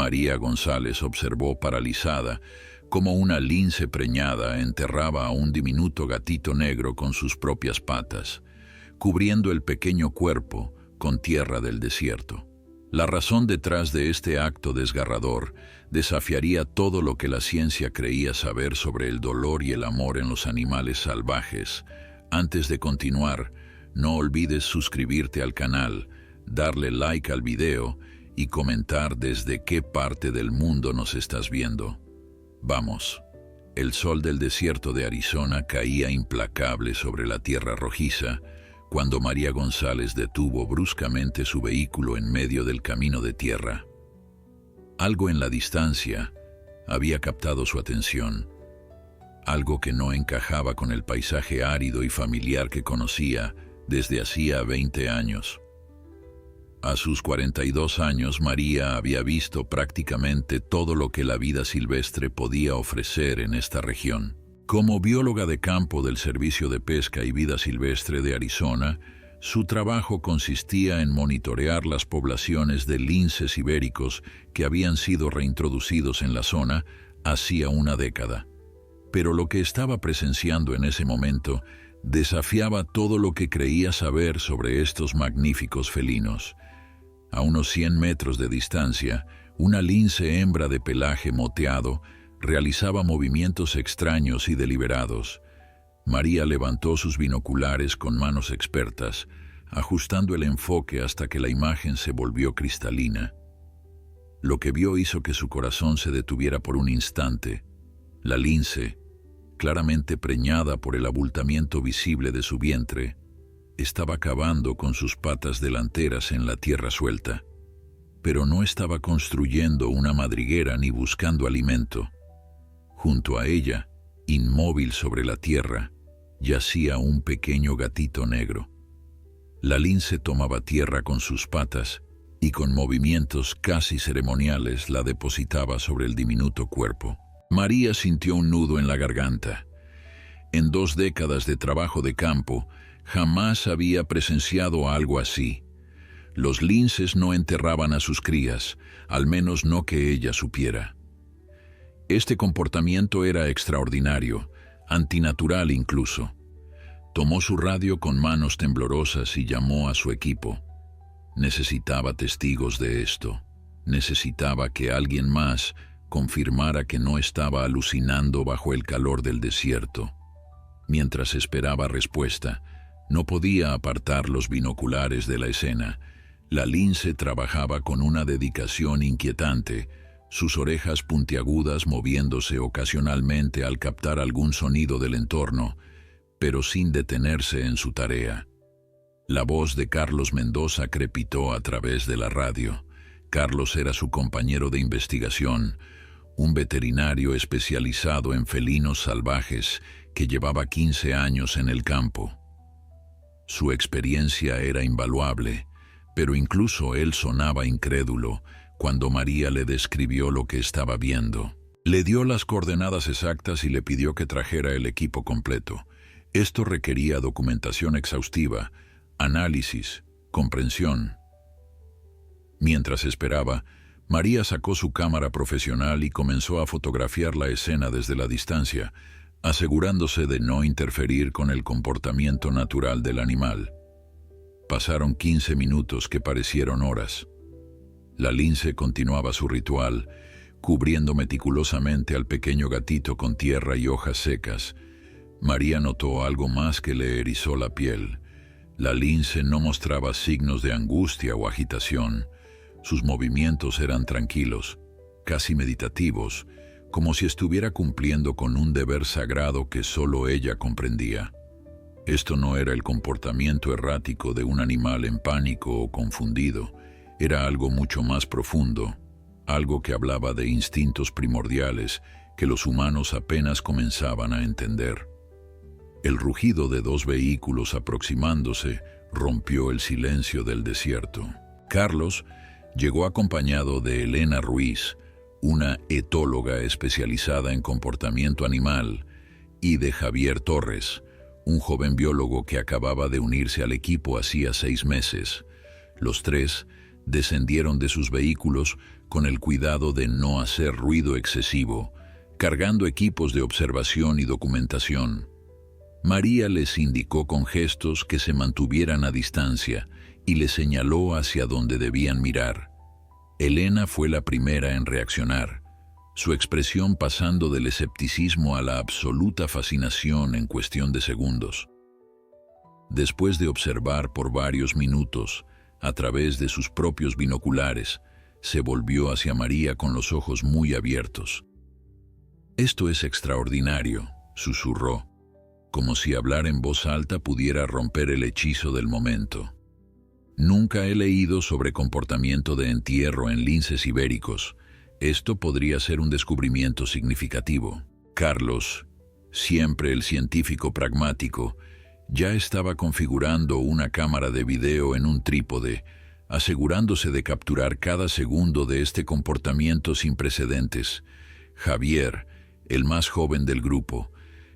María González observó paralizada cómo una lince preñada enterraba a un diminuto gatito negro con sus propias patas, cubriendo el pequeño cuerpo con tierra del desierto. La razón detrás de este acto desgarrador desafiaría todo lo que la ciencia creía saber sobre el dolor y el amor en los animales salvajes. Antes de continuar, no olvides suscribirte al canal, darle like al video y comentar desde qué parte del mundo nos estás viendo. Vamos. El sol del desierto de Arizona caía implacable sobre la tierra rojiza cuando María González detuvo bruscamente su vehículo en medio del camino de tierra. Algo en la distancia había captado su atención, algo que no encajaba con el paisaje árido y familiar que conocía desde hacía 20 años. A sus 42 años, María había visto prácticamente todo lo que la vida silvestre podía ofrecer en esta región. Como bióloga de campo del Servicio de Pesca y Vida Silvestre de Arizona, su trabajo consistía en monitorear las poblaciones de linces ibéricos que habían sido reintroducidos en la zona hacía una década. Pero lo que estaba presenciando en ese momento desafiaba todo lo que creía saber sobre estos magníficos felinos. A unos 100 metros de distancia, una lince hembra de pelaje moteado realizaba movimientos extraños y deliberados. María levantó sus binoculares con manos expertas, ajustando el enfoque hasta que la imagen se volvió cristalina. Lo que vio hizo que su corazón se detuviera por un instante. La lince, claramente preñada por el abultamiento visible de su vientre, estaba cavando con sus patas delanteras en la tierra suelta, pero no estaba construyendo una madriguera ni buscando alimento. Junto a ella, inmóvil sobre la tierra, yacía un pequeño gatito negro. La lince tomaba tierra con sus patas y con movimientos casi ceremoniales la depositaba sobre el diminuto cuerpo. María sintió un nudo en la garganta. En 2 décadas de trabajo de campo, jamás había presenciado algo así. Los linces no enterraban a sus crías, al menos no que ella supiera. Este comportamiento era extraordinario, antinatural incluso. Tomó su radio con manos temblorosas y llamó a su equipo. Necesitaba testigos de esto. Necesitaba que alguien más confirmara que no estaba alucinando bajo el calor del desierto. Mientras esperaba respuesta, no podía apartar los binoculares de la escena. La lince trabajaba con una dedicación inquietante, sus orejas puntiagudas moviéndose ocasionalmente al captar algún sonido del entorno, pero sin detenerse en su tarea. La voz de Carlos Mendoza crepitó a través de la radio. Carlos era su compañero de investigación, un veterinario especializado en felinos salvajes que llevaba 15 años en el campo. Su experiencia era invaluable, pero incluso él sonaba incrédulo cuando María le describió lo que estaba viendo. Le dio las coordenadas exactas y le pidió que trajera el equipo completo. Esto requería documentación exhaustiva, análisis, comprensión. Mientras esperaba, María sacó su cámara profesional y comenzó a fotografiar la escena desde la distancia, asegurándose de no interferir con el comportamiento natural del animal. Pasaron 15 minutos que parecieron horas. La lince continuaba su ritual, cubriendo meticulosamente al pequeño gatito con tierra y hojas secas. María notó algo más que le erizó la piel. La lince no mostraba signos de angustia o agitación. Sus movimientos eran tranquilos, casi meditativos, como si estuviera cumpliendo con un deber sagrado que solo ella comprendía. Esto no era el comportamiento errático de un animal en pánico o confundido. Era algo mucho más profundo, algo que hablaba de instintos primordiales que los humanos apenas comenzaban a entender. El rugido de 2 vehículos aproximándose rompió el silencio del desierto. Carlos llegó acompañado de Elena Ruiz, una etóloga especializada en comportamiento animal, y de Javier Torres, un joven biólogo que acababa de unirse al equipo hacía 6 meses. Los 3 Descendieron de sus vehículos con el cuidado de no hacer ruido excesivo, cargando equipos de observación y documentación. María les indicó con gestos que se mantuvieran a distancia y les señaló hacia donde debían mirar. Elena fue la primera en reaccionar, su expresión pasando del escepticismo a la absoluta fascinación en cuestión de segundos. Después de observar por varios minutos, a través de sus propios binoculares, se volvió hacia María con los ojos muy abiertos. «Esto es extraordinario», susurró, como si hablar en voz alta pudiera romper el hechizo del momento. «Nunca he leído sobre comportamiento de entierro en linces ibéricos. Esto podría ser un descubrimiento significativo». Carlos, siempre el científico pragmático, ya estaba configurando una cámara de video en un trípode, asegurándose de capturar cada segundo de este comportamiento sin precedentes. Javier, el más joven del grupo,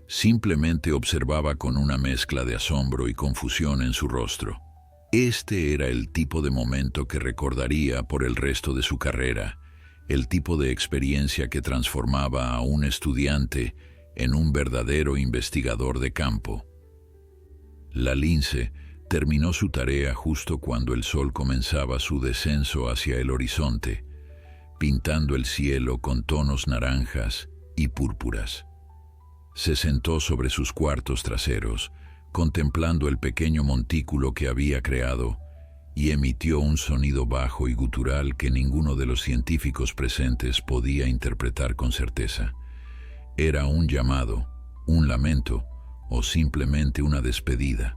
simplemente observaba con una mezcla de asombro y confusión en su rostro. Este era el tipo de momento que recordaría por el resto de su carrera, el tipo de experiencia que transformaba a un estudiante en un verdadero investigador de campo. La lince terminó su tarea justo cuando el sol comenzaba su descenso hacia el horizonte, pintando el cielo con tonos naranjas y púrpuras. Se sentó sobre sus cuartos traseros, contemplando el pequeño montículo que había creado, y emitió un sonido bajo y gutural que ninguno de los científicos presentes podía interpretar con certeza. Era un llamado, un lamento, o simplemente una despedida.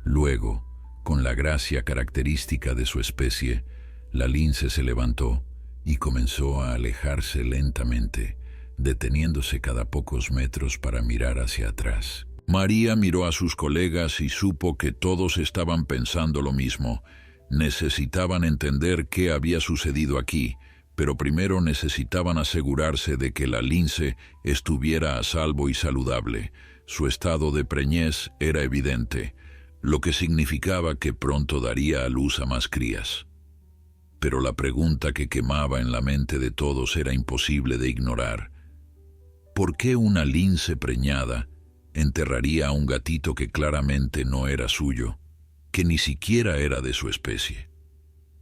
Luego, con la gracia característica de su especie, la lince se levantó y comenzó a alejarse lentamente, deteniéndose cada pocos metros para mirar hacia atrás. María miró a sus colegas y supo que todos estaban pensando lo mismo. Necesitaban entender qué había sucedido aquí, pero primero necesitaban asegurarse de que la lince estuviera a salvo y saludable. Su estado de preñez era evidente, lo que significaba que pronto daría a luz a más crías. Pero la pregunta que quemaba en la mente de todos era imposible de ignorar. ¿Por qué una lince preñada enterraría a un gatito que claramente no era suyo, que ni siquiera era de su especie?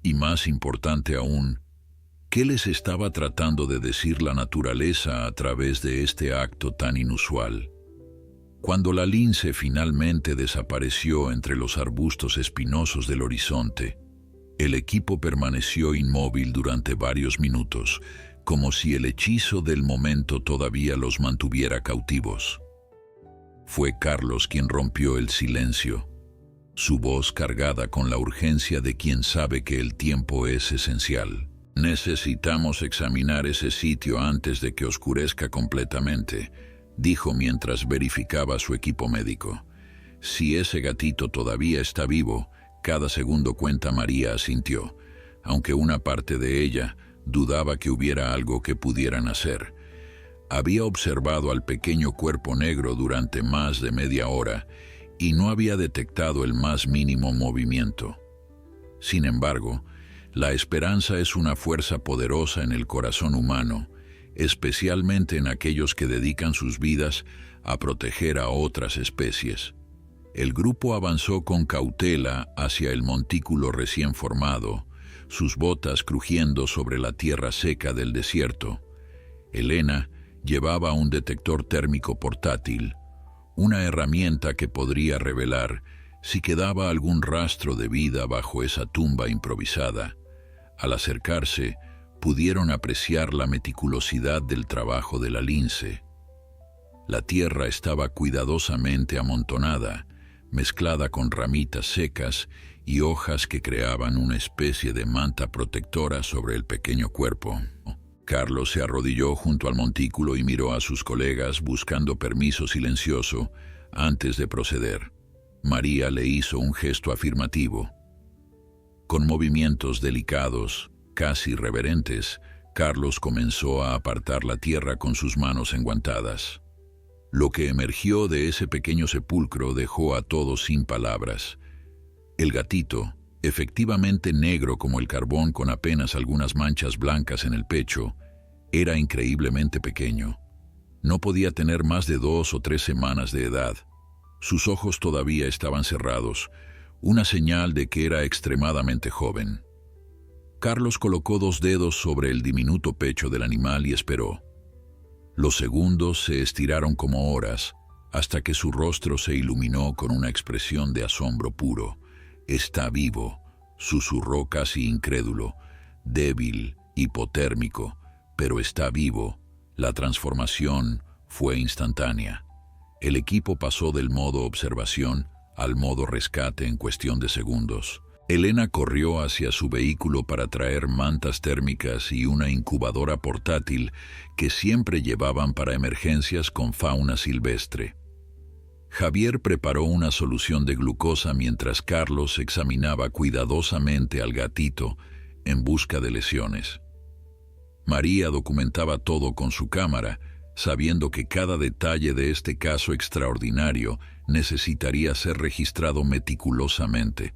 Y más importante aún, ¿qué les estaba tratando de decir la naturaleza a través de este acto tan inusual? Cuando la lince finalmente desapareció entre los arbustos espinosos del horizonte, el equipo permaneció inmóvil durante varios minutos, como si el hechizo del momento todavía los mantuviera cautivos. Fue Carlos quien rompió el silencio, su voz cargada con la urgencia de quien sabe que el tiempo es esencial. «Necesitamos examinar ese sitio antes de que oscurezca completamente», dijo mientras verificaba su equipo médico. «Si ese gatito todavía está vivo, cada segundo cuenta». María asintió, aunque una parte de ella dudaba que hubiera algo que pudieran hacer. Había observado al pequeño cuerpo negro durante más de media hora y no había detectado el más mínimo movimiento. Sin embargo, la esperanza es una fuerza poderosa en el corazón humano, especialmente en aquellos que dedican sus vidas a proteger a otras especies. El grupo avanzó con cautela hacia el montículo recién formado, sus botas crujiendo sobre la tierra seca del desierto. Elena llevaba un detector térmico portátil, una herramienta que podría revelar si quedaba algún rastro de vida bajo esa tumba improvisada. Al acercarse, pudieron apreciar la meticulosidad del trabajo de la lince. La tierra estaba cuidadosamente amontonada, mezclada con ramitas secas y hojas que creaban una especie de manta protectora sobre el pequeño cuerpo. Carlos se arrodilló junto al montículo y miró a sus colegas buscando permiso silencioso antes de proceder. María le hizo un gesto afirmativo. Con movimientos delicados, casi reverentes, Carlos comenzó a apartar la tierra con sus manos enguantadas. Lo que emergió de ese pequeño sepulcro dejó a todos sin palabras. El gatito, Efectivamente negro como el carbón con apenas algunas manchas blancas en el pecho, era increíblemente pequeño. No podía tener más de 2 o 3 semanas de edad. Sus ojos todavía estaban cerrados, una señal de que era extremadamente joven. Carlos colocó 2 dedos sobre el diminuto pecho del animal y esperó. Los segundos se estiraron como horas, hasta que su rostro se iluminó con una expresión de asombro puro. «Está vivo», susurró casi incrédulo, débil, hipotérmico, pero está vivo. La transformación fue instantánea. El equipo pasó del modo observación al modo rescate en cuestión de segundos. Elena corrió hacia su vehículo para traer mantas térmicas y una incubadora portátil que siempre llevaban para emergencias con fauna silvestre. Javier preparó una solución de glucosa mientras Carlos examinaba cuidadosamente al gatito en busca de lesiones. María documentaba todo con su cámara, sabiendo que cada detalle de este caso extraordinario necesitaría ser registrado meticulosamente.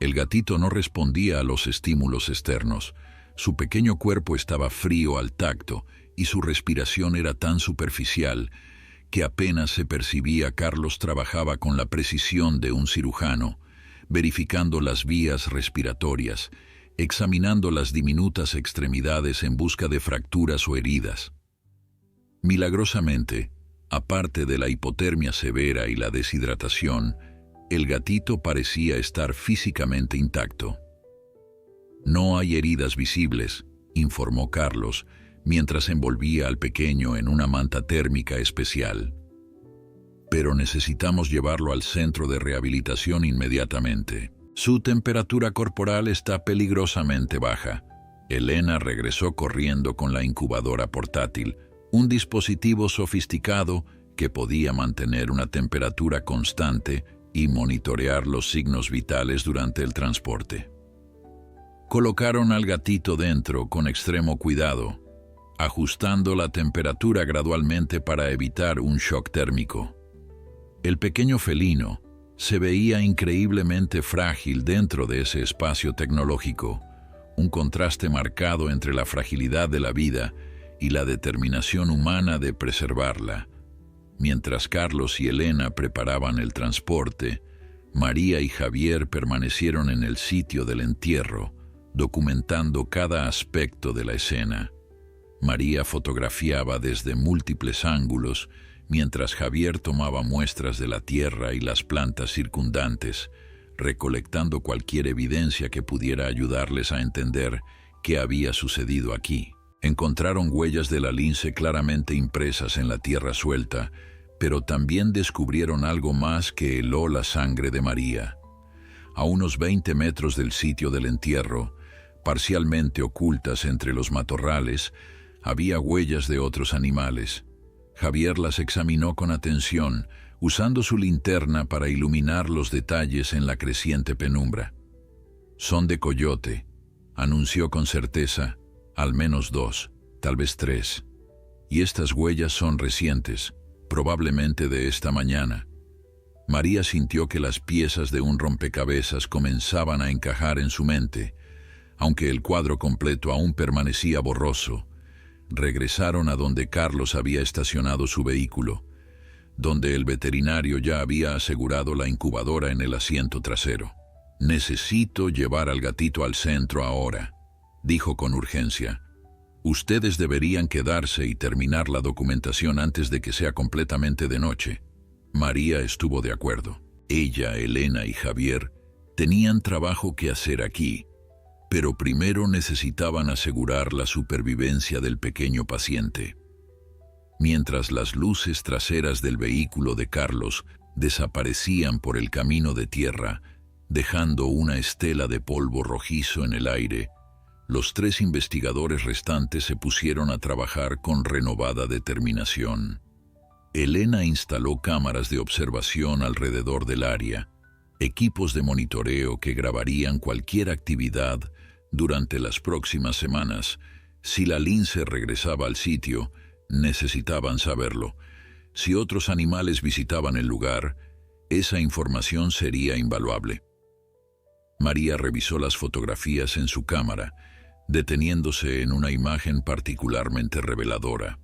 El gatito no respondía a los estímulos externos. Su pequeño cuerpo estaba frío al tacto y su respiración era tan superficial que apenas se percibía. Carlos trabajaba con la precisión de un cirujano, verificando las vías respiratorias, examinando las diminutas extremidades en busca de fracturas o heridas. Milagrosamente, aparte de la hipotermia severa y la deshidratación, el gatito parecía estar físicamente intacto. «No hay heridas visibles», informó Carlos, mientras envolvía al pequeño en una manta térmica especial. «Pero necesitamos llevarlo al centro de rehabilitación inmediatamente. Su temperatura corporal está peligrosamente baja». Elena regresó corriendo con la incubadora portátil, un dispositivo sofisticado que podía mantener una temperatura constante y monitorear los signos vitales durante el transporte. Colocaron al gatito dentro con extremo cuidado, ajustando la temperatura gradualmente para evitar un shock térmico. El pequeño felino se veía increíblemente frágil dentro de ese espacio tecnológico, un contraste marcado entre la fragilidad de la vida y la determinación humana de preservarla. Mientras Carlos y Elena preparaban el transporte, María y Javier permanecieron en el sitio del entierro, documentando cada aspecto de la escena. María fotografiaba desde múltiples ángulos, mientras Javier tomaba muestras de la tierra y las plantas circundantes, recolectando cualquier evidencia que pudiera ayudarles a entender qué había sucedido aquí. Encontraron huellas de la lince claramente impresas en la tierra suelta, pero también descubrieron algo más que heló la sangre de María. A unos 20 metros del sitio del entierro, parcialmente ocultas entre los matorrales, había huellas de otros animales. Javier las examinó con atención, usando su linterna para iluminar los detalles en la creciente penumbra. «Son de coyote», anunció con certeza, «al menos 2, tal vez 3. Y estas huellas son recientes, probablemente de esta mañana». María sintió que las piezas de un rompecabezas comenzaban a encajar en su mente, aunque el cuadro completo aún permanecía borroso. Regresaron a donde Carlos había estacionado su vehículo, donde el veterinario ya había asegurado la incubadora en el asiento trasero. «Necesito llevar al gatito al centro ahora», dijo con urgencia. «Ustedes deberían quedarse y terminar la documentación antes de que sea completamente de noche». María estuvo de acuerdo. Ella, Elena y Javier tenían trabajo que hacer aquí, pero primero necesitaban asegurar la supervivencia del pequeño paciente. Mientras las luces traseras del vehículo de Carlos desaparecían por el camino de tierra, dejando una estela de polvo rojizo en el aire, los 3 investigadores restantes se pusieron a trabajar con renovada determinación. Elena instaló cámaras de observación alrededor del área, equipos de monitoreo que grabarían cualquier actividad durante las próximas semanas. Si la lince regresaba al sitio, necesitaban saberlo. Si otros animales visitaban el lugar, esa información sería invaluable. María revisó las fotografías en su cámara, deteniéndose en una imagen particularmente reveladora.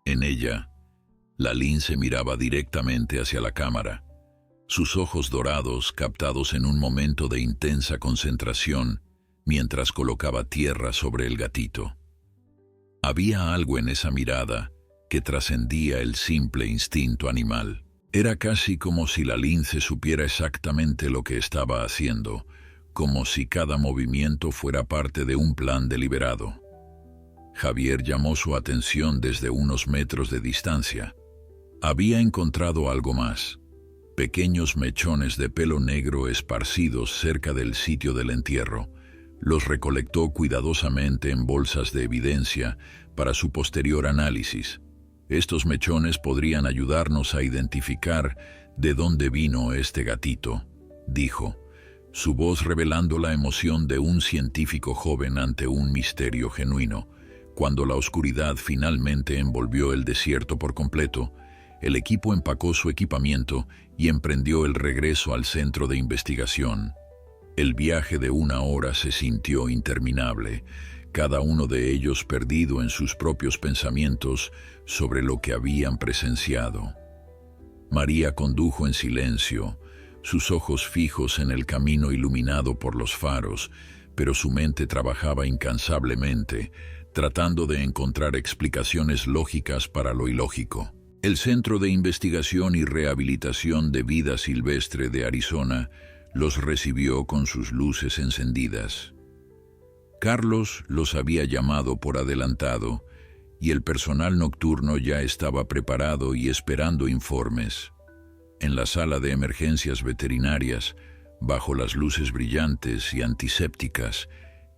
En ella, la lince miraba directamente hacia la cámara, sus ojos dorados captados en un momento de intensa concentración mientras colocaba tierra sobre el gatito. Había algo en esa mirada que trascendía el simple instinto animal. Era casi como si la lince supiera exactamente lo que estaba haciendo, como si cada movimiento fuera parte de un plan deliberado. Javier llamó su atención desde unos metros de distancia. Había encontrado algo más: pequeños mechones de pelo negro esparcidos cerca del sitio del entierro. Los recolectó cuidadosamente en bolsas de evidencia para su posterior análisis. Estos mechones podrían ayudarnos a identificar de dónde vino este gatito, dijo, su voz revelando la emoción de un científico joven ante un misterio genuino. Cuando la oscuridad finalmente envolvió el desierto por completo, el equipo empacó su equipamiento y emprendió el regreso al centro de investigación. El viaje de 1 hora se sintió interminable, cada uno de ellos perdido en sus propios pensamientos sobre lo que habían presenciado. María condujo en silencio, sus ojos fijos en el camino iluminado por los faros, pero su mente trabajaba incansablemente, tratando de encontrar explicaciones lógicas para lo ilógico. El Centro de Investigación y Rehabilitación de Vida Silvestre de Arizona los recibió con sus luces encendidas. Carlos los había llamado por adelantado y el personal nocturno ya estaba preparado y esperando informes. En la sala de emergencias veterinarias, bajo las luces brillantes y antisépticas,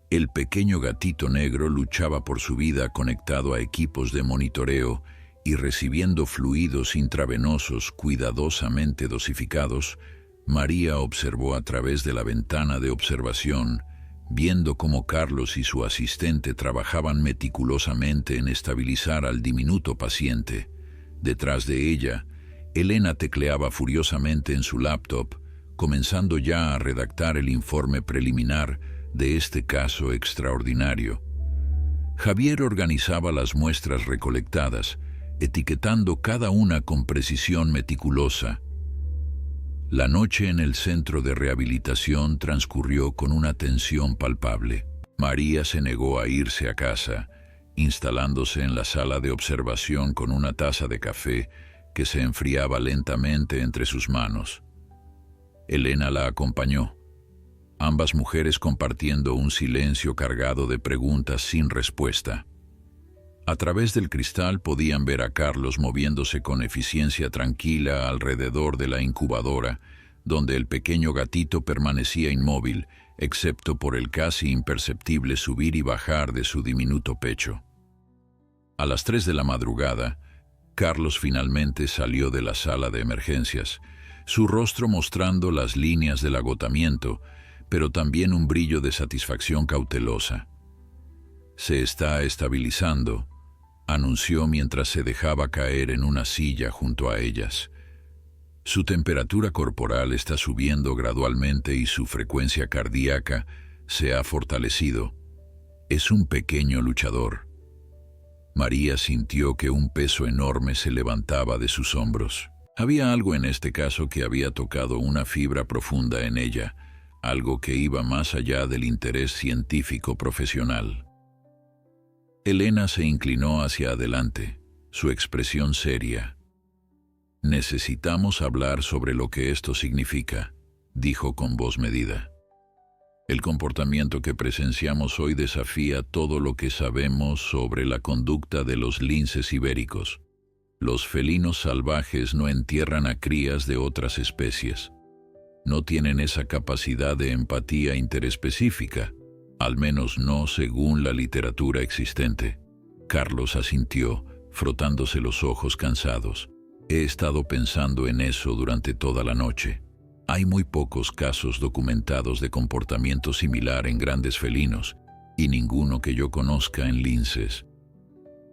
el pequeño gatito negro luchaba por su vida conectado a equipos de monitoreo y recibiendo fluidos intravenosos cuidadosamente dosificados. María observó a través de la ventana de observación, viendo cómo Carlos y su asistente trabajaban meticulosamente en estabilizar al diminuto paciente. Detrás de ella, Elena tecleaba furiosamente en su laptop, comenzando ya a redactar el informe preliminar de este caso extraordinario. Javier organizaba las muestras recolectadas, etiquetando cada una con precisión meticulosa. La noche en el centro de rehabilitación transcurrió con una tensión palpable. María se negó a irse a casa, instalándose en la sala de observación con una taza de café que se enfriaba lentamente entre sus manos. Elena la acompañó, ambas mujeres compartiendo un silencio cargado de preguntas sin respuesta. A través del cristal podían ver a Carlos moviéndose con eficiencia tranquila alrededor de la incubadora, donde el pequeño gatito permanecía inmóvil, excepto por el casi imperceptible subir y bajar de su diminuto pecho. A las 3 de la madrugada, Carlos finalmente salió de la sala de emergencias, su rostro mostrando las líneas del agotamiento, pero también un brillo de satisfacción cautelosa. «Se está estabilizando», anunció mientras se dejaba caer en una silla junto a ellas. Su temperatura corporal está subiendo gradualmente y su frecuencia cardíaca se ha fortalecido. Es un pequeño luchador. María sintió que un peso enorme se levantaba de sus hombros. Había algo en este caso que había tocado una fibra profunda en ella, algo que iba más allá del interés científico profesional. Elena se inclinó hacia adelante, su expresión seria. «Necesitamos hablar sobre lo que esto significa», dijo con voz medida. «El comportamiento que presenciamos hoy desafía todo lo que sabemos sobre la conducta de los linces ibéricos. Los felinos salvajes no entierran a crías de otras especies. No tienen esa capacidad de empatía interespecífica, al menos no según la literatura existente». Carlos asintió, frotándose los ojos cansados. «He estado pensando en eso durante toda la noche. Hay muy pocos casos documentados de comportamiento similar en grandes felinos, y ninguno que yo conozca en linces».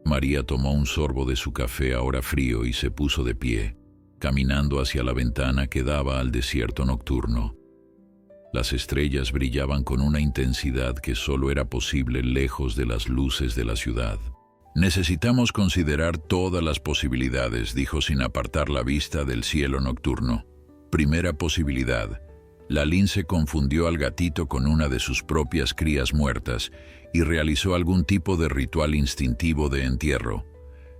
María tomó un sorbo de su café ahora frío y se puso de pie, caminando hacia la ventana que daba al desierto nocturno. Las estrellas brillaban con una intensidad que solo era posible lejos de las luces de la ciudad. «Necesitamos considerar todas las posibilidades», dijo sin apartar la vista del cielo nocturno. Primera posibilidad. La lince confundió al gatito con una de sus propias crías muertas y realizó algún tipo de ritual instintivo de entierro.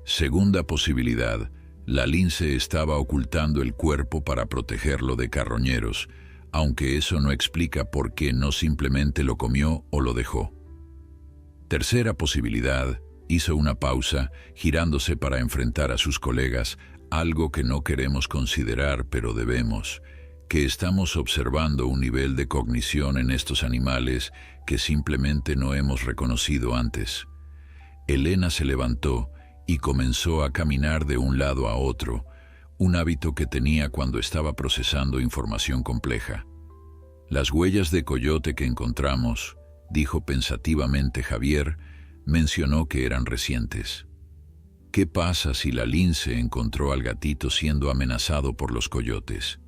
Segunda posibilidad. La lince estaba ocultando el cuerpo para protegerlo de carroñeros, aunque eso no explica por qué no simplemente lo comió o lo dejó. Tercera posibilidad. Hizo una pausa, girándose para enfrentar a sus colegas, algo que no queremos considerar, pero debemos, que estamos observando un nivel de cognición en estos animales que simplemente no hemos reconocido antes. Elena se levantó y comenzó a caminar de un lado a otro, un hábito que tenía cuando estaba procesando información compleja. «Las huellas de coyote que encontramos», dijo pensativamente Javier, mencionó que eran recientes. ¿Qué pasa si la lince encontró al gatito siendo amenazado por los coyotes?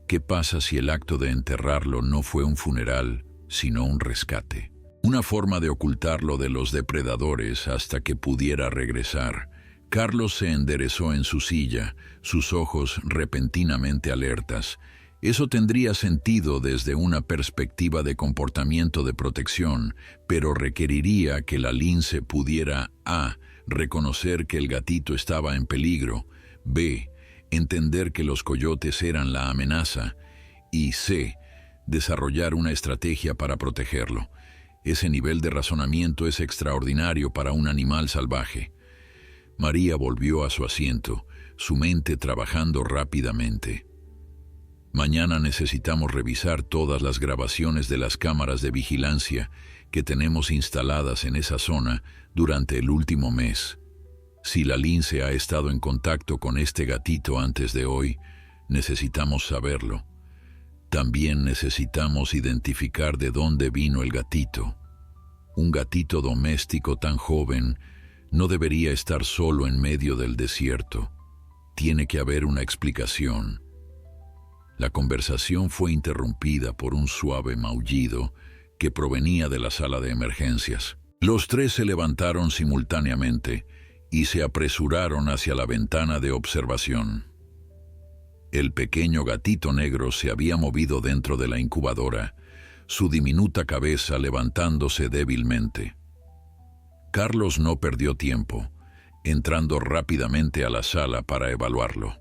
¿Qué pasa si el acto de enterrarlo no fue un funeral, sino un rescate? Una forma de ocultarlo de los depredadores hasta que pudiera regresar. Carlos se enderezó en su silla, sus ojos repentinamente alertas. Eso tendría sentido desde una perspectiva de comportamiento de protección, pero requeriría que la lince pudiera a. reconocer que el gatito estaba en peligro, b. entender que los coyotes eran la amenaza, y c. desarrollar una estrategia para protegerlo. Ese nivel de razonamiento es extraordinario para un animal salvaje. María volvió a su asiento, su mente trabajando rápidamente. Mañana necesitamos revisar todas las grabaciones de las cámaras de vigilancia que tenemos instaladas en esa zona durante el último mes. Si la lince ha estado en contacto con este gatito antes de hoy, necesitamos saberlo. También necesitamos identificar de dónde vino el gatito. Un gatito doméstico tan joven no debería estar solo en medio del desierto. Tiene que haber una explicación. La conversación fue interrumpida por un suave maullido que provenía de la sala de emergencias. Los tres se levantaron simultáneamente y se apresuraron hacia la ventana de observación. El pequeño gatito negro se había movido dentro de la incubadora, su diminuta cabeza levantándose débilmente. Carlos no perdió tiempo, entrando rápidamente a la sala para evaluarlo.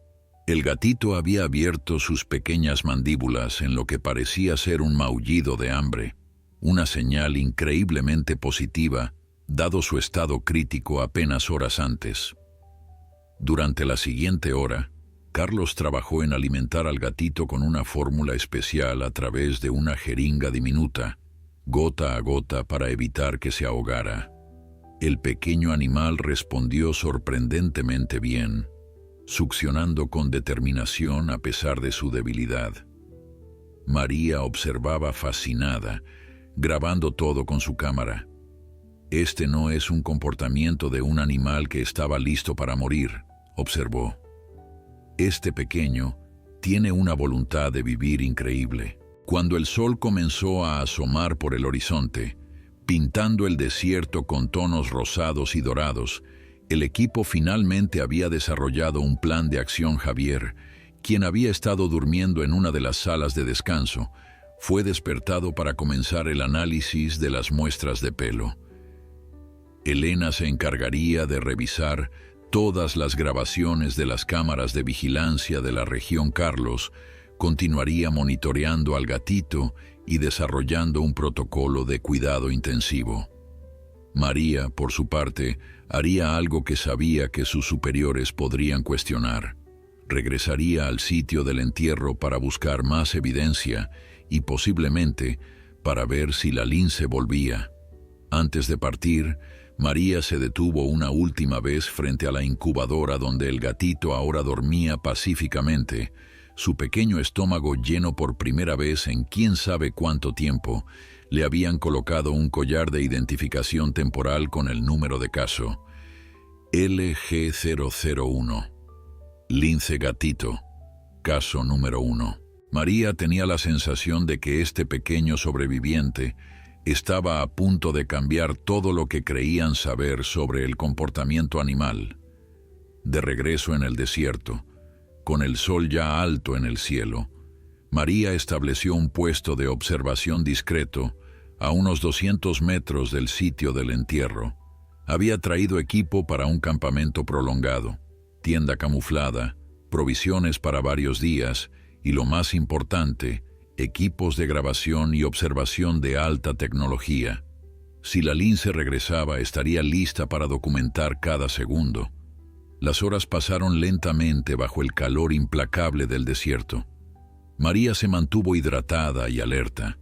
El gatito había abierto sus pequeñas mandíbulas en lo que parecía ser un maullido de hambre, una señal increíblemente positiva, dado su estado crítico apenas horas antes. Durante la siguiente hora, Carlos trabajó en alimentar al gatito con una fórmula especial a través de una jeringa diminuta, gota a gota para evitar que se ahogara. El pequeño animal respondió sorprendentemente bien, succionando con determinación a pesar de su debilidad. María observaba fascinada, grabando todo con su cámara. Este no es un comportamiento de un animal que estaba listo para morir, observó. Este pequeño tiene una voluntad de vivir increíble. Cuando el sol comenzó a asomar por el horizonte, pintando el desierto con tonos rosados y dorados, el equipo finalmente había desarrollado un plan de acción. Javier, quien había estado durmiendo en una de las salas de descanso, fue despertado para comenzar el análisis de las muestras de pelo. Elena se encargaría de revisar todas las grabaciones de las cámaras de vigilancia de la región. Carlos continuaría monitoreando al gatito y desarrollando un protocolo de cuidado intensivo. María, por su parte, haría algo que sabía que sus superiores podrían cuestionar. Regresaría al sitio del entierro para buscar más evidencia y posiblemente para ver si la lince volvía. Antes de partir, María se detuvo una última vez frente a la incubadora donde el gatito ahora dormía pacíficamente, su pequeño estómago lleno por primera vez en quién sabe cuánto tiempo. Le habían colocado un collar de identificación temporal con el número de caso, LG001. Lince gatito, caso número 1. María tenía la sensación de que este pequeño sobreviviente estaba a punto de cambiar todo lo que creían saber sobre el comportamiento animal. De regreso en el desierto, con el sol ya alto en el cielo, María estableció un puesto de observación discreto a unos 200 metros del sitio del entierro. Había traído equipo para un campamento prolongado, tienda camuflada, provisiones para varios días y, lo más importante, equipos de grabación y observación de alta tecnología. Si la lince regresaba, estaría lista para documentar cada segundo. Las horas pasaron lentamente bajo el calor implacable del desierto. María se mantuvo hidratada y alerta,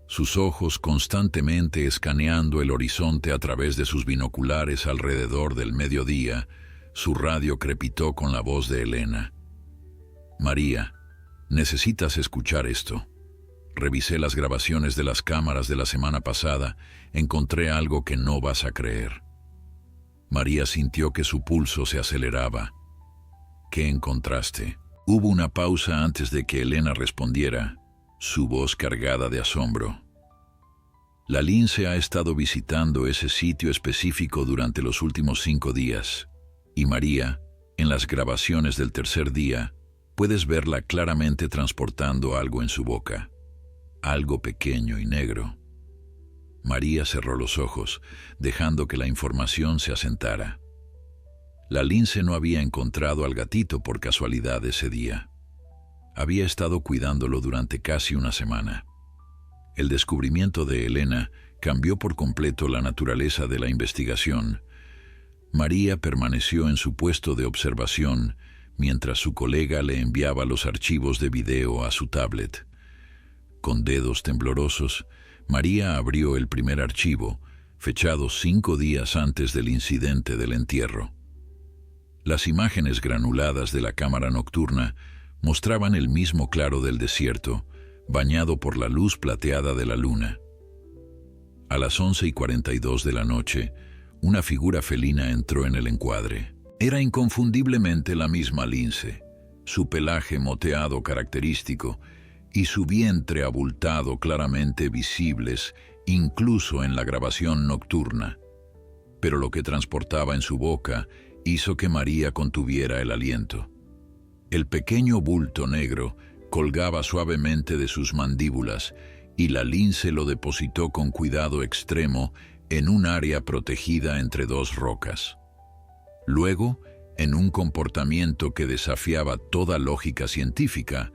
sus ojos constantemente escaneando el horizonte a través de sus binoculares alrededor del mediodía. Su radio crepitó con la voz de Elena. «María, necesitas escuchar esto. Revisé las grabaciones de las cámaras de la semana pasada. Encontré algo que no vas a creer». María sintió que su pulso se aceleraba. «¿Qué encontraste?». Hubo una pausa antes de que Elena respondiera, su voz cargada de asombro. «La lince ha estado visitando ese sitio específico durante los últimos 5 días. Y María, en las grabaciones del tercer día, puedes verla claramente transportando algo en su boca. Algo pequeño y negro». María cerró los ojos, dejando que la información se asentara. La lince no había encontrado al gatito por casualidad ese día. Había estado cuidándolo durante casi una semana. El descubrimiento de Elena cambió por completo la naturaleza de la investigación. María permaneció en su puesto de observación mientras su colega le enviaba los archivos de video a su tablet. Con dedos temblorosos, María abrió el primer archivo, fechado 5 días antes del incidente del entierro. Las imágenes granuladas de la cámara nocturna mostraban el mismo claro del desierto, bañado por la luz plateada de la luna. A las 11:42 de la noche, una figura felina entró en el encuadre. Era inconfundiblemente la misma lince, su pelaje moteado característico y su vientre abultado claramente visibles incluso en la grabación nocturna. Pero lo que transportaba en su boca hizo que María contuviera el aliento. El pequeño bulto negro colgaba suavemente de sus mandíbulas y la lince lo depositó con cuidado extremo en un área protegida entre 2 rocas. Luego, en un comportamiento que desafiaba toda lógica científica,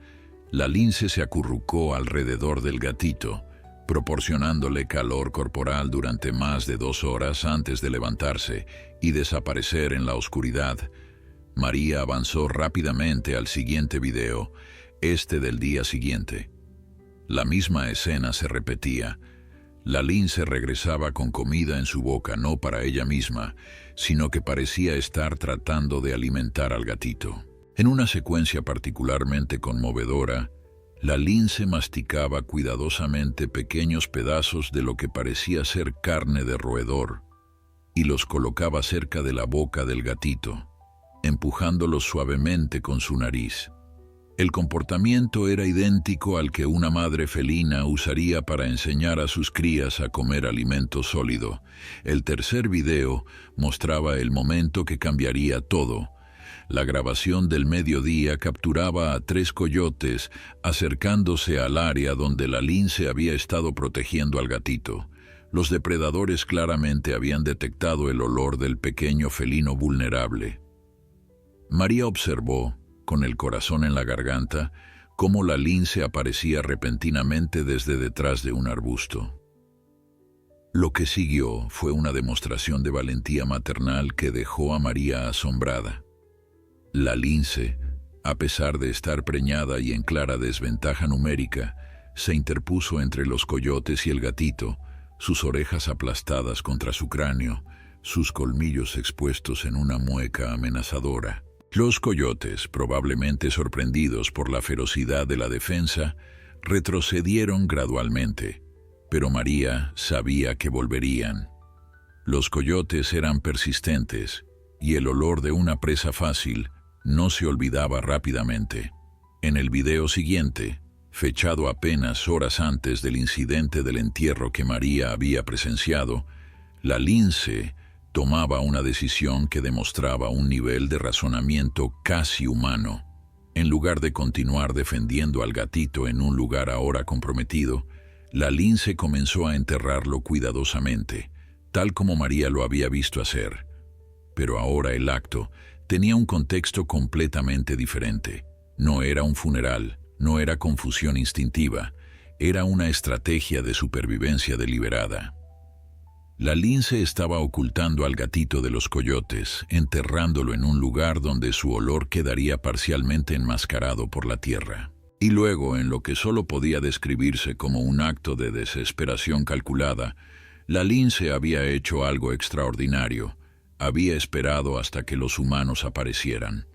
la lince se acurrucó alrededor del gatito, proporcionándole calor corporal durante más de 2 horas antes de levantarse y desaparecer en la oscuridad. María avanzó rápidamente al siguiente video, este del día siguiente. La misma escena se repetía. La lince regresaba con comida en su boca, no para ella misma, sino que parecía estar tratando de alimentar al gatito. En una secuencia particularmente conmovedora, la lince masticaba cuidadosamente pequeños pedazos de lo que parecía ser carne de roedor y los colocaba cerca de la boca del gatito, empujándolos suavemente con su nariz. El comportamiento era idéntico al que una madre felina usaría para enseñar a sus crías a comer alimento sólido. El tercer video mostraba el momento que cambiaría todo. La grabación del mediodía capturaba a 3 coyotes acercándose al área donde la lince había estado protegiendo al gatito. Los depredadores claramente habían detectado el olor del pequeño felino vulnerable. María observó, con el corazón en la garganta, cómo la lince aparecía repentinamente desde detrás de un arbusto. Lo que siguió fue una demostración de valentía maternal que dejó a María asombrada. La lince, a pesar de estar preñada y en clara desventaja numérica, se interpuso entre los coyotes y el gatito, sus orejas aplastadas contra su cráneo, sus colmillos expuestos en una mueca amenazadora. Los coyotes, probablemente sorprendidos por la ferocidad de la defensa, retrocedieron gradualmente, pero María sabía que volverían. Los coyotes eran persistentes, y el olor de una presa fácil no se olvidaba rápidamente. En el video siguiente, Fechado apenas horas antes del incidente del entierro que María había presenciado, la lince tomaba una decisión que demostraba un nivel de razonamiento casi humano. En lugar de continuar defendiendo al gatito en un lugar ahora comprometido, la lince comenzó a enterrarlo cuidadosamente, tal como María lo había visto hacer. Pero ahora el acto tenía un contexto completamente diferente. No era un funeral, no era confusión instintiva, era una estrategia de supervivencia deliberada. La lince estaba ocultando al gatito de los coyotes, enterrándolo en un lugar donde su olor quedaría parcialmente enmascarado por la tierra. Y luego, en lo que solo podía describirse como un acto de desesperación calculada, la lince había hecho algo extraordinario. Había esperado hasta que los humanos aparecieran.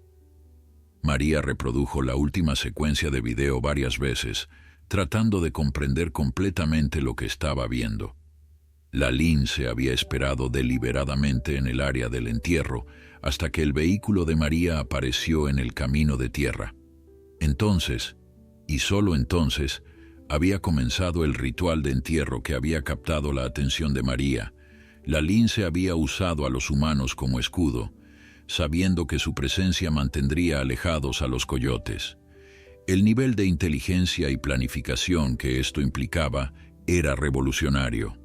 María reprodujo la última secuencia de video varias veces, tratando de comprender completamente lo que estaba viendo. La lince había esperado deliberadamente en el área del entierro hasta que el vehículo de María apareció en el camino de tierra. Entonces, y solo entonces, había comenzado el ritual de entierro que había captado la atención de María. La lince había usado a los humanos como escudo, sabiendo que su presencia mantendría alejados a los coyotes. El nivel de inteligencia y planificación que esto implicaba era revolucionario.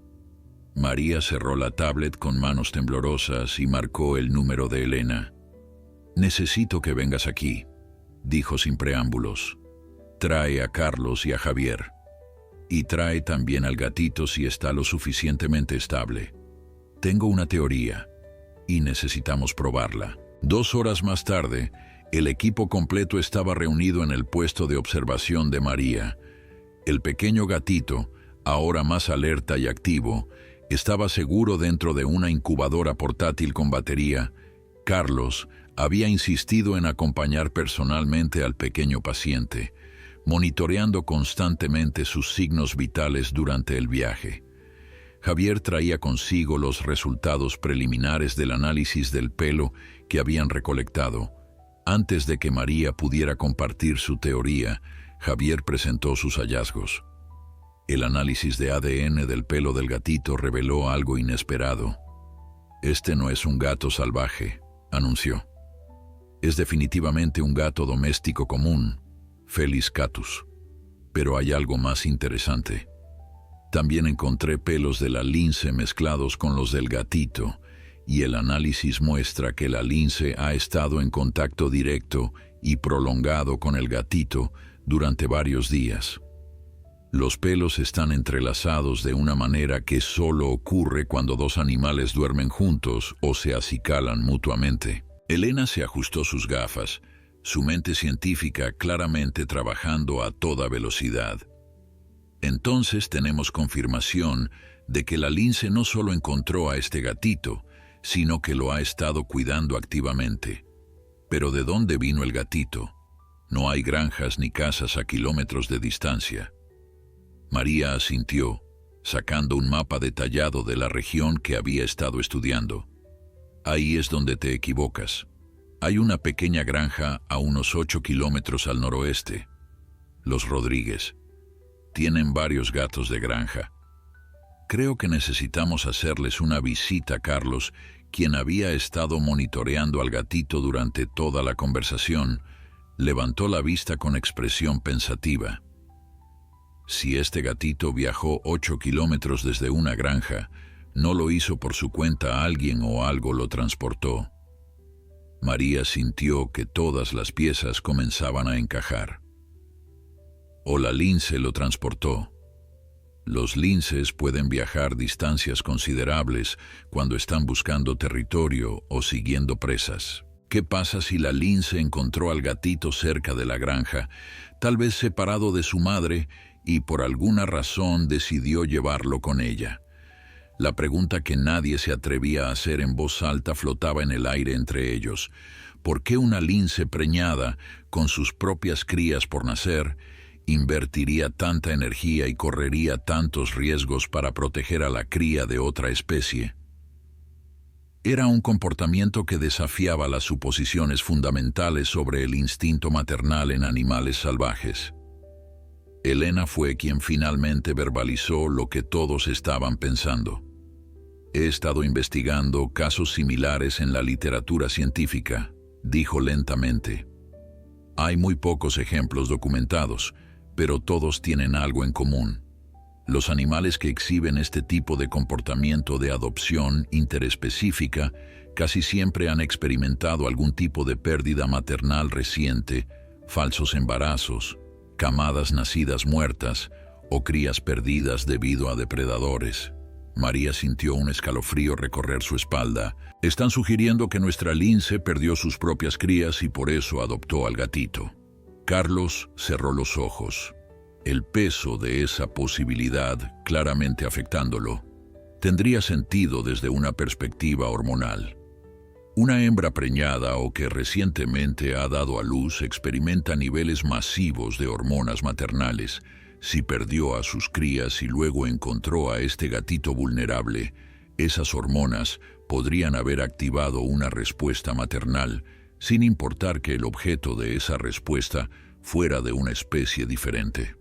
María cerró la tablet con manos temblorosas y marcó el número de Elena. «Necesito que vengas aquí», dijo sin preámbulos. «Trae a Carlos y a Javier. Y trae también al gatito si está lo suficientemente estable. Tengo una teoría y necesitamos probarla». 2 horas más tarde, el equipo completo estaba reunido en el puesto de observación de María. El pequeño gatito, ahora más alerta y activo, estaba seguro dentro de una incubadora portátil con batería. Carlos había insistido en acompañar personalmente al pequeño paciente, monitoreando constantemente sus signos vitales durante el viaje. Javier traía consigo los resultados preliminares del análisis del pelo que habían recolectado. Antes de que María pudiera compartir su teoría, Javier presentó sus hallazgos. El análisis de ADN del pelo del gatito reveló algo inesperado. «Este no es un gato salvaje», anunció. «Es definitivamente un gato doméstico común, Felis catus. Pero hay algo más interesante. También encontré pelos de la lince mezclados con los del gatito, y el análisis muestra que la lince ha estado en contacto directo y prolongado con el gatito durante varios días. Los pelos están entrelazados de una manera que solo ocurre cuando 2 animales duermen juntos o se acicalan mutuamente». Elena se ajustó sus gafas, su mente científica claramente trabajando a toda velocidad. «Entonces tenemos confirmación de que la lince no solo encontró a este gatito, sino que lo ha estado cuidando activamente. Pero ¿de dónde vino el gatito? No hay granjas ni casas a kilómetros de distancia». María asintió, sacando un mapa detallado de la región que había estado estudiando. «Ahí es donde te equivocas. Hay una pequeña granja a unos 8 kilómetros al noroeste. Los Rodríguez. Tienen varios gatos de granja. Creo que necesitamos hacerles una visita», Carlos, quien había estado monitoreando al gatito durante toda la conversación, levantó la vista con expresión pensativa. Si este gatito viajó 8 kilómetros desde una granja, no lo hizo por su cuenta, alguien o algo lo transportó. María sintió que todas las piezas comenzaban a encajar. O la lince lo transportó. Los linces pueden viajar distancias considerables cuando están buscando territorio o siguiendo presas. ¿Qué pasa si la lince encontró al gatito cerca de la granja, tal vez separado de su madre, y por alguna razón decidió llevarlo con ella? La pregunta que nadie se atrevía a hacer en voz alta flotaba en el aire entre ellos. ¿Por qué una lince preñada, con sus propias crías por nacer, invertiría tanta energía y correría tantos riesgos para proteger a la cría de otra especie? Era un comportamiento que desafiaba las suposiciones fundamentales sobre el instinto maternal en animales salvajes. Elena fue quien finalmente verbalizó lo que todos estaban pensando. He estado investigando casos similares en la literatura científica, dijo lentamente. Hay muy pocos ejemplos documentados, pero todos tienen algo en común. Los animales que exhiben este tipo de comportamiento de adopción interespecífica casi siempre han experimentado algún tipo de pérdida maternal reciente, falsos embarazos, camadas nacidas muertas o crías perdidas debido a depredadores. María sintió un escalofrío recorrer su espalda. Están sugiriendo que nuestra lince perdió sus propias crías y por eso adoptó al gatito. Carlos cerró los ojos. El peso de esa posibilidad claramente afectándolo. Tendría sentido desde una perspectiva hormonal. Una hembra preñada o que recientemente ha dado a luz experimenta niveles masivos de hormonas maternales. Si perdió a sus crías y luego encontró a este gatito vulnerable, esas hormonas podrían haber activado una respuesta maternal, sin importar que el objeto de esa respuesta fuera de una especie diferente.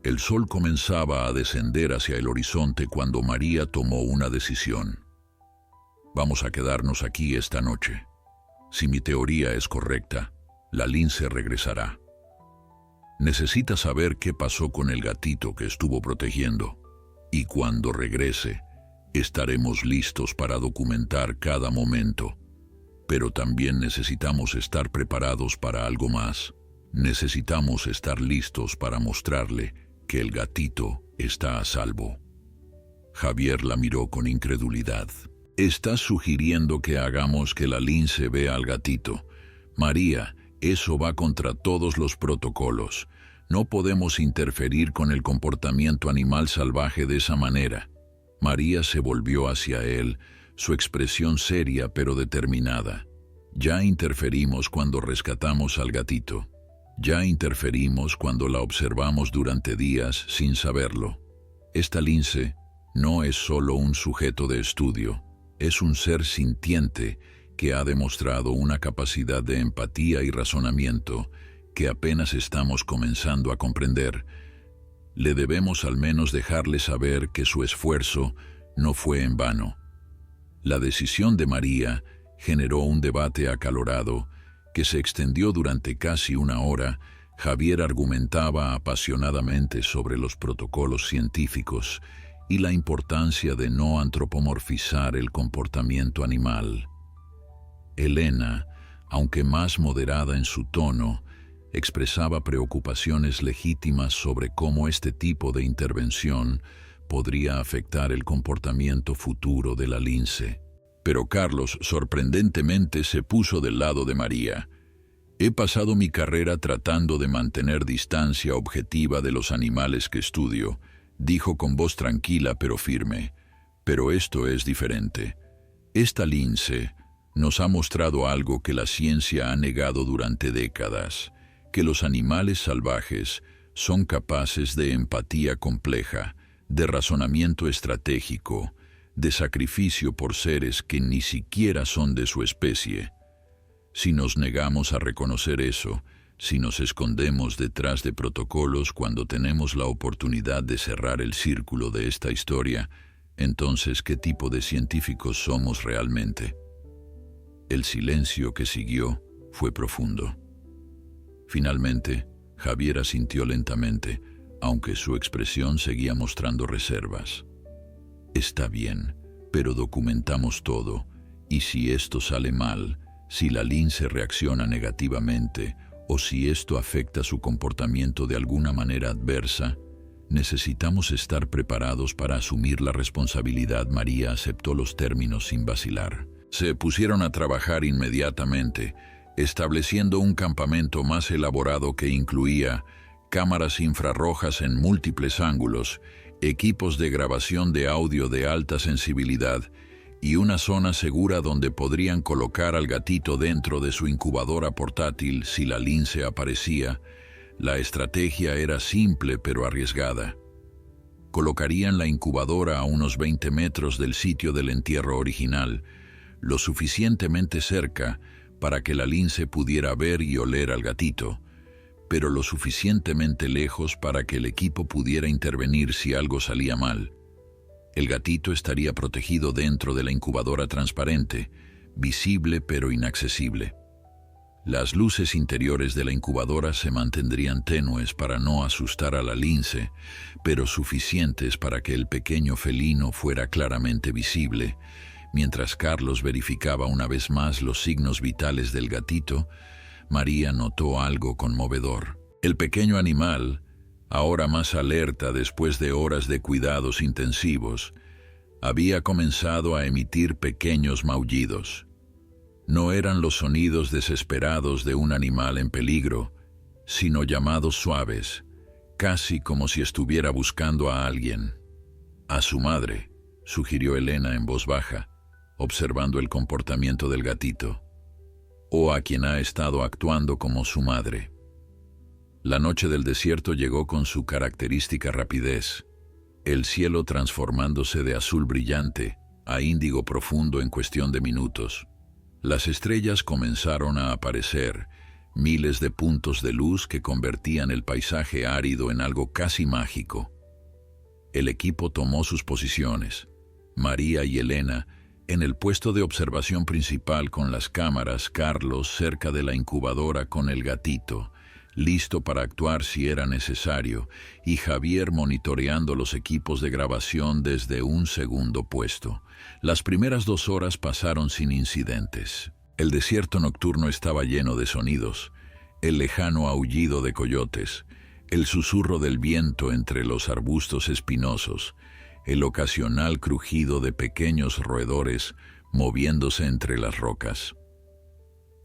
El sol comenzaba a descender hacia el horizonte cuando María tomó una decisión. Vamos a quedarnos aquí esta noche. Si mi teoría es correcta, la lince regresará. Necesita saber qué pasó con el gatito que estuvo protegiendo, y cuando regrese, estaremos listos para documentar cada momento. Pero también necesitamos estar preparados para algo más. Necesitamos estar listos para mostrarle que el gatito está a salvo. Javier la miró con incredulidad. «Estás sugiriendo que hagamos que la lince vea al gatito. María, eso va contra todos los protocolos. No podemos interferir con el comportamiento animal salvaje de esa manera». María se volvió hacia él, su expresión seria pero determinada. «Ya interferimos cuando rescatamos al gatito. Ya interferimos cuando la observamos durante días sin saberlo. Esta lince no es solo un sujeto de estudio, es un ser sintiente que ha demostrado una capacidad de empatía y razonamiento que apenas estamos comenzando a comprender. Le debemos al menos dejarle saber que su esfuerzo no fue en vano». La decisión de María generó un debate acalorado que se extendió durante casi una hora. Javier argumentaba apasionadamente sobre los protocolos científicos y la importancia de no antropomorfizar el comportamiento animal. Elena, aunque más moderada en su tono, expresaba preocupaciones legítimas sobre cómo este tipo de intervención podría afectar el comportamiento futuro de la lince. Pero Carlos, sorprendentemente, se puso del lado de María. «He pasado mi carrera tratando de mantener distancia objetiva de los animales que estudio», dijo con voz tranquila pero firme. «Pero esto es diferente. Esta lince nos ha mostrado algo que la ciencia ha negado durante décadas, que los animales salvajes son capaces de empatía compleja, de razonamiento estratégico, de sacrificio por seres que ni siquiera son de su especie. Si nos negamos a reconocer eso, si nos escondemos detrás de protocolos cuando tenemos la oportunidad de cerrar el círculo de esta historia, entonces, ¿qué tipo de científicos somos realmente?». El silencio que siguió fue profundo. Finalmente, Javier asintió lentamente, aunque su expresión seguía mostrando reservas. «Está bien, pero documentamos todo, y si esto sale mal, si la lince reacciona negativamente, o si esto afecta su comportamiento de alguna manera adversa, necesitamos estar preparados para asumir la responsabilidad». María aceptó los términos sin vacilar. Se pusieron a trabajar inmediatamente, estableciendo un campamento más elaborado que incluía cámaras infrarrojas en múltiples ángulos, equipos de grabación de audio de alta sensibilidad y una zona segura donde podrían colocar al gatito dentro de su incubadora portátil si la lince aparecía. La estrategia era simple pero arriesgada. Colocarían la incubadora a unos 20 metros del sitio del entierro original, lo suficientemente cerca para que la lince pudiera ver y oler al gatito, pero lo suficientemente lejos para que el equipo pudiera intervenir si algo salía mal. El gatito estaría protegido dentro de la incubadora transparente, visible pero inaccesible. Las luces interiores de la incubadora se mantendrían tenues para no asustar a la lince, pero suficientes para que el pequeño felino fuera claramente visible. Mientras Carlos verificaba una vez más los signos vitales del gatito, María notó algo conmovedor. El pequeño animal, ahora más alerta después de horas de cuidados intensivos, había comenzado a emitir pequeños maullidos. No eran los sonidos desesperados de un animal en peligro, sino llamados suaves, casi como si estuviera buscando a alguien. «A su madre», sugirió Elena en voz baja, observando el comportamiento del gatito. «O a quien ha estado actuando como su madre». La noche del desierto llegó con su característica rapidez, el cielo transformándose de azul brillante a índigo profundo en cuestión de minutos. Las estrellas comenzaron a aparecer, miles de puntos de luz que convertían el paisaje árido en algo casi mágico. El equipo tomó sus posiciones. María y Elena en el puesto de observación principal con las cámaras, Carlos cerca de la incubadora con el gatito, listo para actuar si era necesario, y Javier monitoreando los equipos de grabación desde un segundo puesto. Las primeras 2 horas pasaron sin incidentes. El desierto nocturno estaba lleno de sonidos, el lejano aullido de coyotes, el susurro del viento entre los arbustos espinosos, el ocasional crujido de pequeños roedores moviéndose entre las rocas.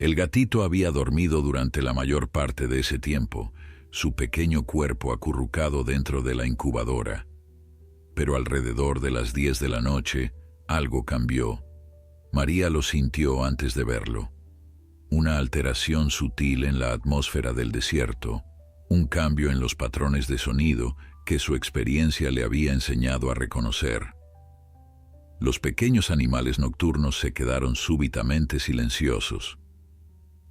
El gatito había dormido durante la mayor parte de ese tiempo, su pequeño cuerpo acurrucado dentro de la incubadora. Pero alrededor de las 10 de la noche, algo cambió. María lo sintió antes de verlo. Una alteración sutil en la atmósfera del desierto, un cambio en los patrones de sonido que su experiencia le había enseñado a reconocer. Los pequeños animales nocturnos se quedaron súbitamente silenciosos.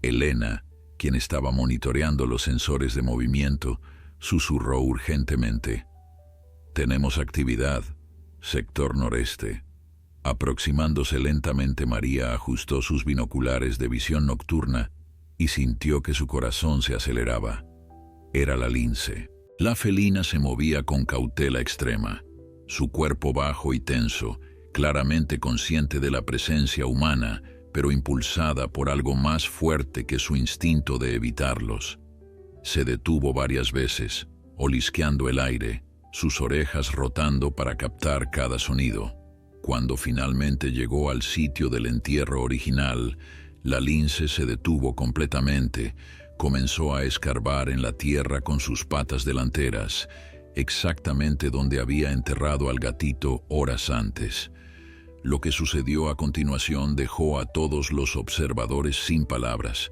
Elena, quien estaba monitoreando los sensores de movimiento, susurró urgentemente: «Tenemos actividad, sector noreste». Aproximándose lentamente, María ajustó sus binoculares de visión nocturna y sintió que su corazón se aceleraba. Era la lince. La felina se movía con cautela extrema, su cuerpo bajo y tenso, claramente consciente de la presencia humana, pero impulsada por algo más fuerte que su instinto de evitarlos. Se detuvo varias veces, olisqueando el aire, sus orejas rotando para captar cada sonido. Cuando finalmente llegó al sitio del entierro original, la lince se detuvo completamente, comenzó a escarbar en la tierra con sus patas delanteras, exactamente donde había enterrado al gatito horas antes. Lo que sucedió a continuación dejó a todos los observadores sin palabras.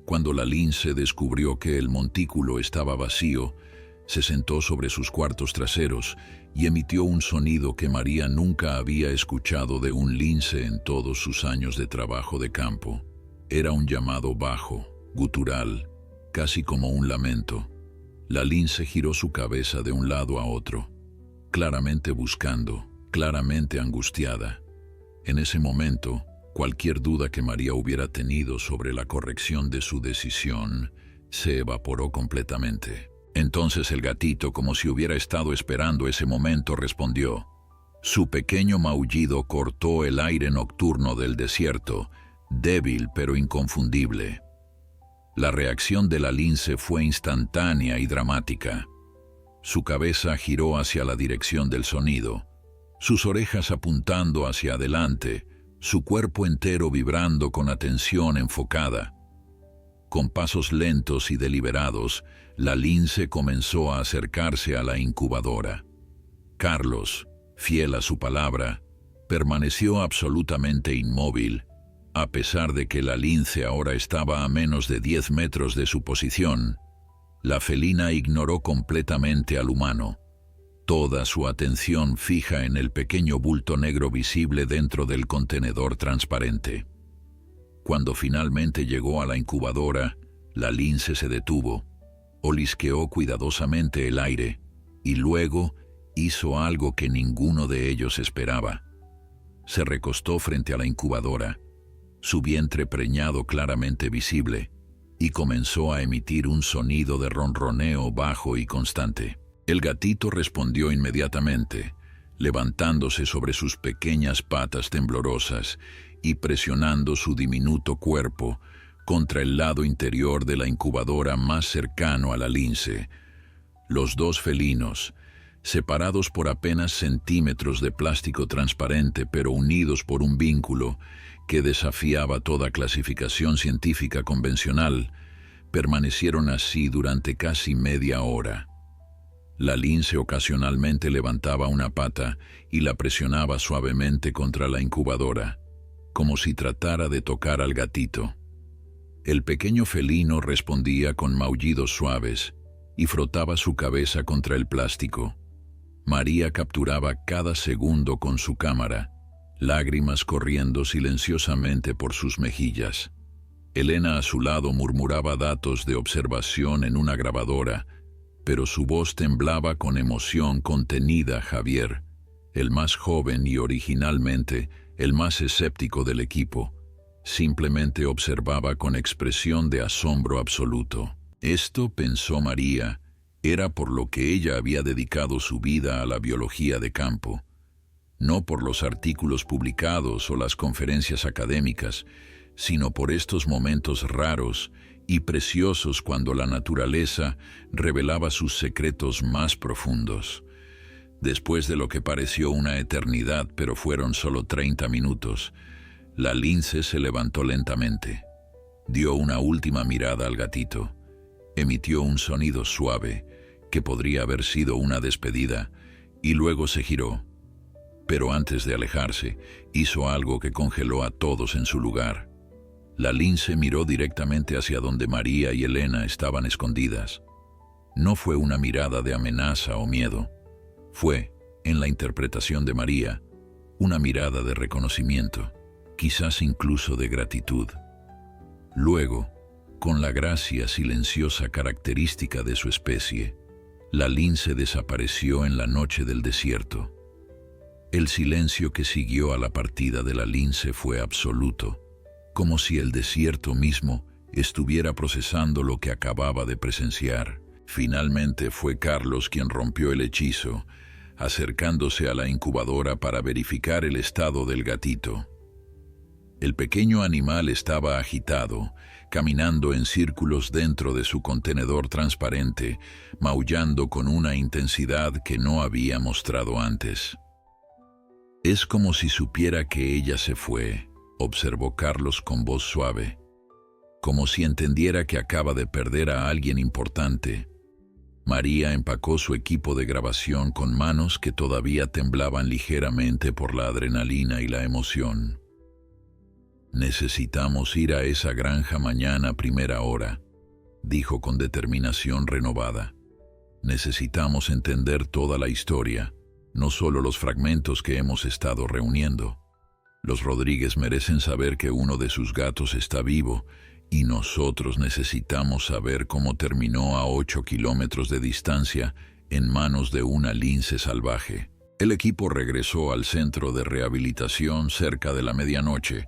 Cuando la lince descubrió que el montículo estaba vacío, se sentó sobre sus cuartos traseros y emitió un sonido que María nunca había escuchado de un lince en todos sus años de trabajo de campo. Era un llamado bajo, gutural, casi como un lamento. La lince giró su cabeza de un lado a otro, claramente buscando, claramente angustiada. En ese momento, cualquier duda que María hubiera tenido sobre la corrección de su decisión se evaporó completamente. Entonces el gatito, como si hubiera estado esperando ese momento, respondió. Su pequeño maullido cortó el aire nocturno del desierto, débil pero inconfundible. La reacción de la lince fue instantánea y dramática. Su cabeza giró hacia la dirección del sonido, sus orejas apuntando hacia adelante, su cuerpo entero vibrando con atención enfocada. Con pasos lentos y deliberados, la lince comenzó a acercarse a la incubadora. Carlos, fiel a su palabra, permaneció absolutamente inmóvil, a pesar de que la lince ahora estaba a menos de 10 metros de su posición. La felina ignoró completamente al humano, toda su atención fija en el pequeño bulto negro visible dentro del contenedor transparente. Cuando finalmente llegó a la incubadora, la lince se detuvo. Olisqueó cuidadosamente el aire y luego hizo algo que ninguno de ellos esperaba. Se recostó frente a la incubadora, su vientre preñado claramente visible, y comenzó a emitir un sonido de ronroneo bajo y constante. El gatito respondió inmediatamente, levantándose sobre sus pequeñas patas temblorosas y presionando su diminuto cuerpo contra el lado interior de la incubadora más cercano a la lince. Los dos felinos, separados por apenas centímetros de plástico transparente pero unidos por un vínculo que desafiaba toda clasificación científica convencional, permanecieron así durante casi media hora. La lince ocasionalmente levantaba una pata y la presionaba suavemente contra la incubadora, como si tratara de tocar al gatito. El pequeño felino respondía con maullidos suaves y frotaba su cabeza contra el plástico. María capturaba cada segundo con su cámara, lágrimas corriendo silenciosamente por sus mejillas. Elena a su lado murmuraba datos de observación en una grabadora, pero su voz temblaba con emoción contenida. Javier, el más joven y originalmente el más escéptico del equipo, simplemente observaba con expresión de asombro absoluto. Esto, pensó María, era por lo que ella había dedicado su vida a la biología de campo, no por los artículos publicados o las conferencias académicas, sino por estos momentos raros y preciosos cuando la naturaleza revelaba sus secretos más profundos. Después de lo que pareció una eternidad, pero fueron solo 30 minutos, la lince se levantó lentamente, dio una última mirada al gatito, emitió un sonido suave, que podría haber sido una despedida, y luego se giró. Pero antes de alejarse, hizo algo que congeló a todos en su lugar. La lince miró directamente hacia donde María y Elena estaban escondidas. No fue una mirada de amenaza o miedo. Fue, en la interpretación de María, una mirada de reconocimiento, quizás incluso de gratitud. Luego, con la gracia silenciosa característica de su especie, la lince desapareció en la noche del desierto. El silencio que siguió a la partida de la lince fue absoluto, como si el desierto mismo estuviera procesando lo que acababa de presenciar. Finalmente fue Carlos quien rompió el hechizo, acercándose a la incubadora para verificar el estado del gatito. El pequeño animal estaba agitado, caminando en círculos dentro de su contenedor transparente, maullando con una intensidad que no había mostrado antes. «Es como si supiera que ella se fue», observó Carlos con voz suave, «como si entendiera que acaba de perder a alguien importante». María empacó su equipo de grabación con manos que todavía temblaban ligeramente por la adrenalina y la emoción. «Necesitamos ir a esa granja mañana a primera hora», dijo con determinación renovada. «Necesitamos entender toda la historia, no solo los fragmentos que hemos estado reuniendo. Los Rodríguez merecen saber que uno de sus gatos está vivo, y nosotros necesitamos saber cómo terminó a 8 kilómetros de distancia en manos de una lince salvaje». El equipo regresó al centro de rehabilitación cerca de la medianoche,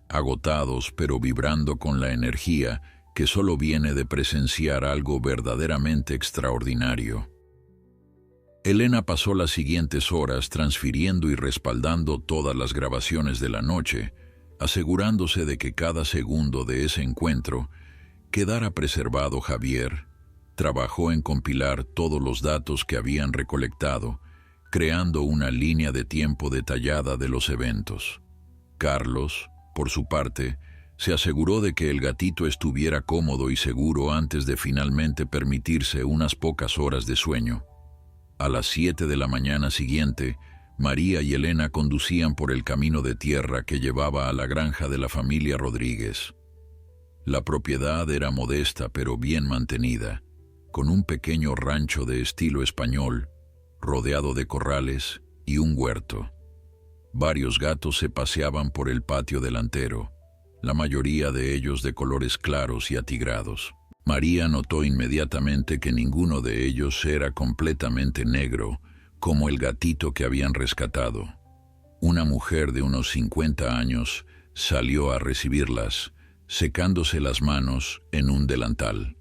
agotados pero vibrando con la energía que solo viene de presenciar algo verdaderamente extraordinario. Elena pasó las siguientes horas transfiriendo y respaldando todas las grabaciones de la noche, asegurándose de que cada segundo de ese encuentro quedara preservado. Javier trabajó en compilar todos los datos que habían recolectado, creando una línea de tiempo detallada de los eventos. Carlos, por su parte, se aseguró de que el gatito estuviera cómodo y seguro antes de finalmente permitirse unas pocas horas de sueño. A las 7 de la mañana siguiente, María y Elena conducían por el camino de tierra que llevaba a la granja de la familia Rodríguez. La propiedad era modesta pero bien mantenida, con un pequeño rancho de estilo español, rodeado de corrales y un huerto. Varios gatos se paseaban por el patio delantero, la mayoría de ellos de colores claros y atigrados. María notó inmediatamente que ninguno de ellos era completamente negro, como el gatito que habían rescatado. Una mujer de unos 50 años salió a recibirlas, secándose las manos en un delantal.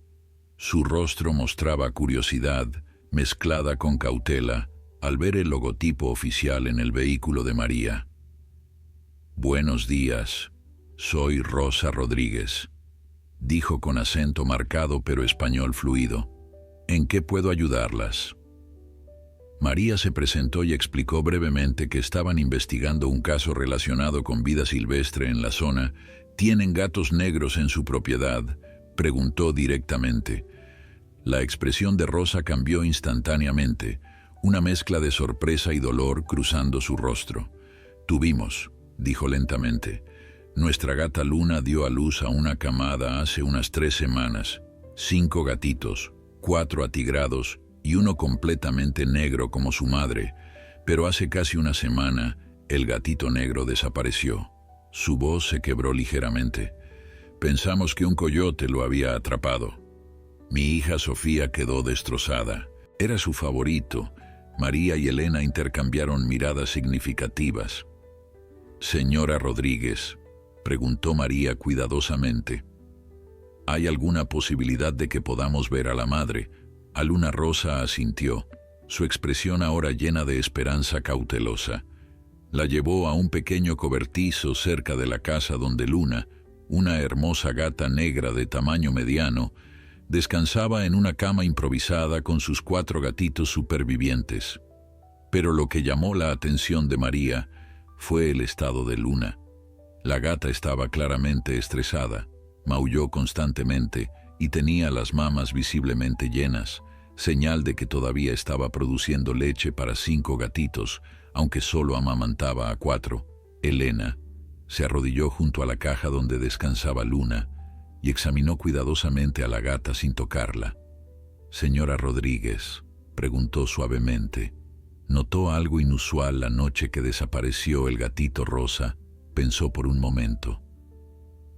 Su rostro mostraba curiosidad, mezclada con cautela, al ver el logotipo oficial en el vehículo de María. «Buenos días, soy Rosa Rodríguez», dijo con acento marcado pero español fluido. «¿En qué puedo ayudarlas?». María se presentó y explicó brevemente que estaban investigando un caso relacionado con vida silvestre en la zona. «¿Tienen gatos negros en su propiedad?», preguntó directamente. La expresión de Rosa cambió instantáneamente, una mezcla de sorpresa y dolor cruzando su rostro. «Tuvimos», dijo lentamente. «Nuestra gata Luna dio a luz a una camada hace unas 3 semanas. 5 gatitos, 4 atigrados y uno completamente negro como su madre, pero hace casi una semana el gatito negro desapareció». Su voz se quebró ligeramente. «Pensamos que un coyote lo había atrapado. Mi hija Sofía quedó destrozada. Era su favorito». María y Elena intercambiaron miradas significativas. «Señora Rodríguez», preguntó María cuidadosamente, «¿hay alguna posibilidad de que podamos ver a la madre?». A Luna Rosa asintió, su expresión ahora llena de esperanza cautelosa. La llevó a un pequeño cobertizo cerca de la casa donde Luna, una hermosa gata negra de tamaño mediano, descansaba en una cama improvisada con sus 4 gatitos supervivientes. Pero lo que llamó la atención de María fue el estado de Luna. La gata estaba claramente estresada, maulló constantemente y tenía las mamas visiblemente llenas, señal de que todavía estaba produciendo leche para 5 gatitos, aunque solo amamantaba a 4. Elena se arrodilló junto a la caja donde descansaba Luna y examinó cuidadosamente a la gata sin tocarla. «Señora Rodríguez», preguntó suavemente, «¿notó algo inusual la noche que desapareció el gatito Rosa?». Pensó por un momento.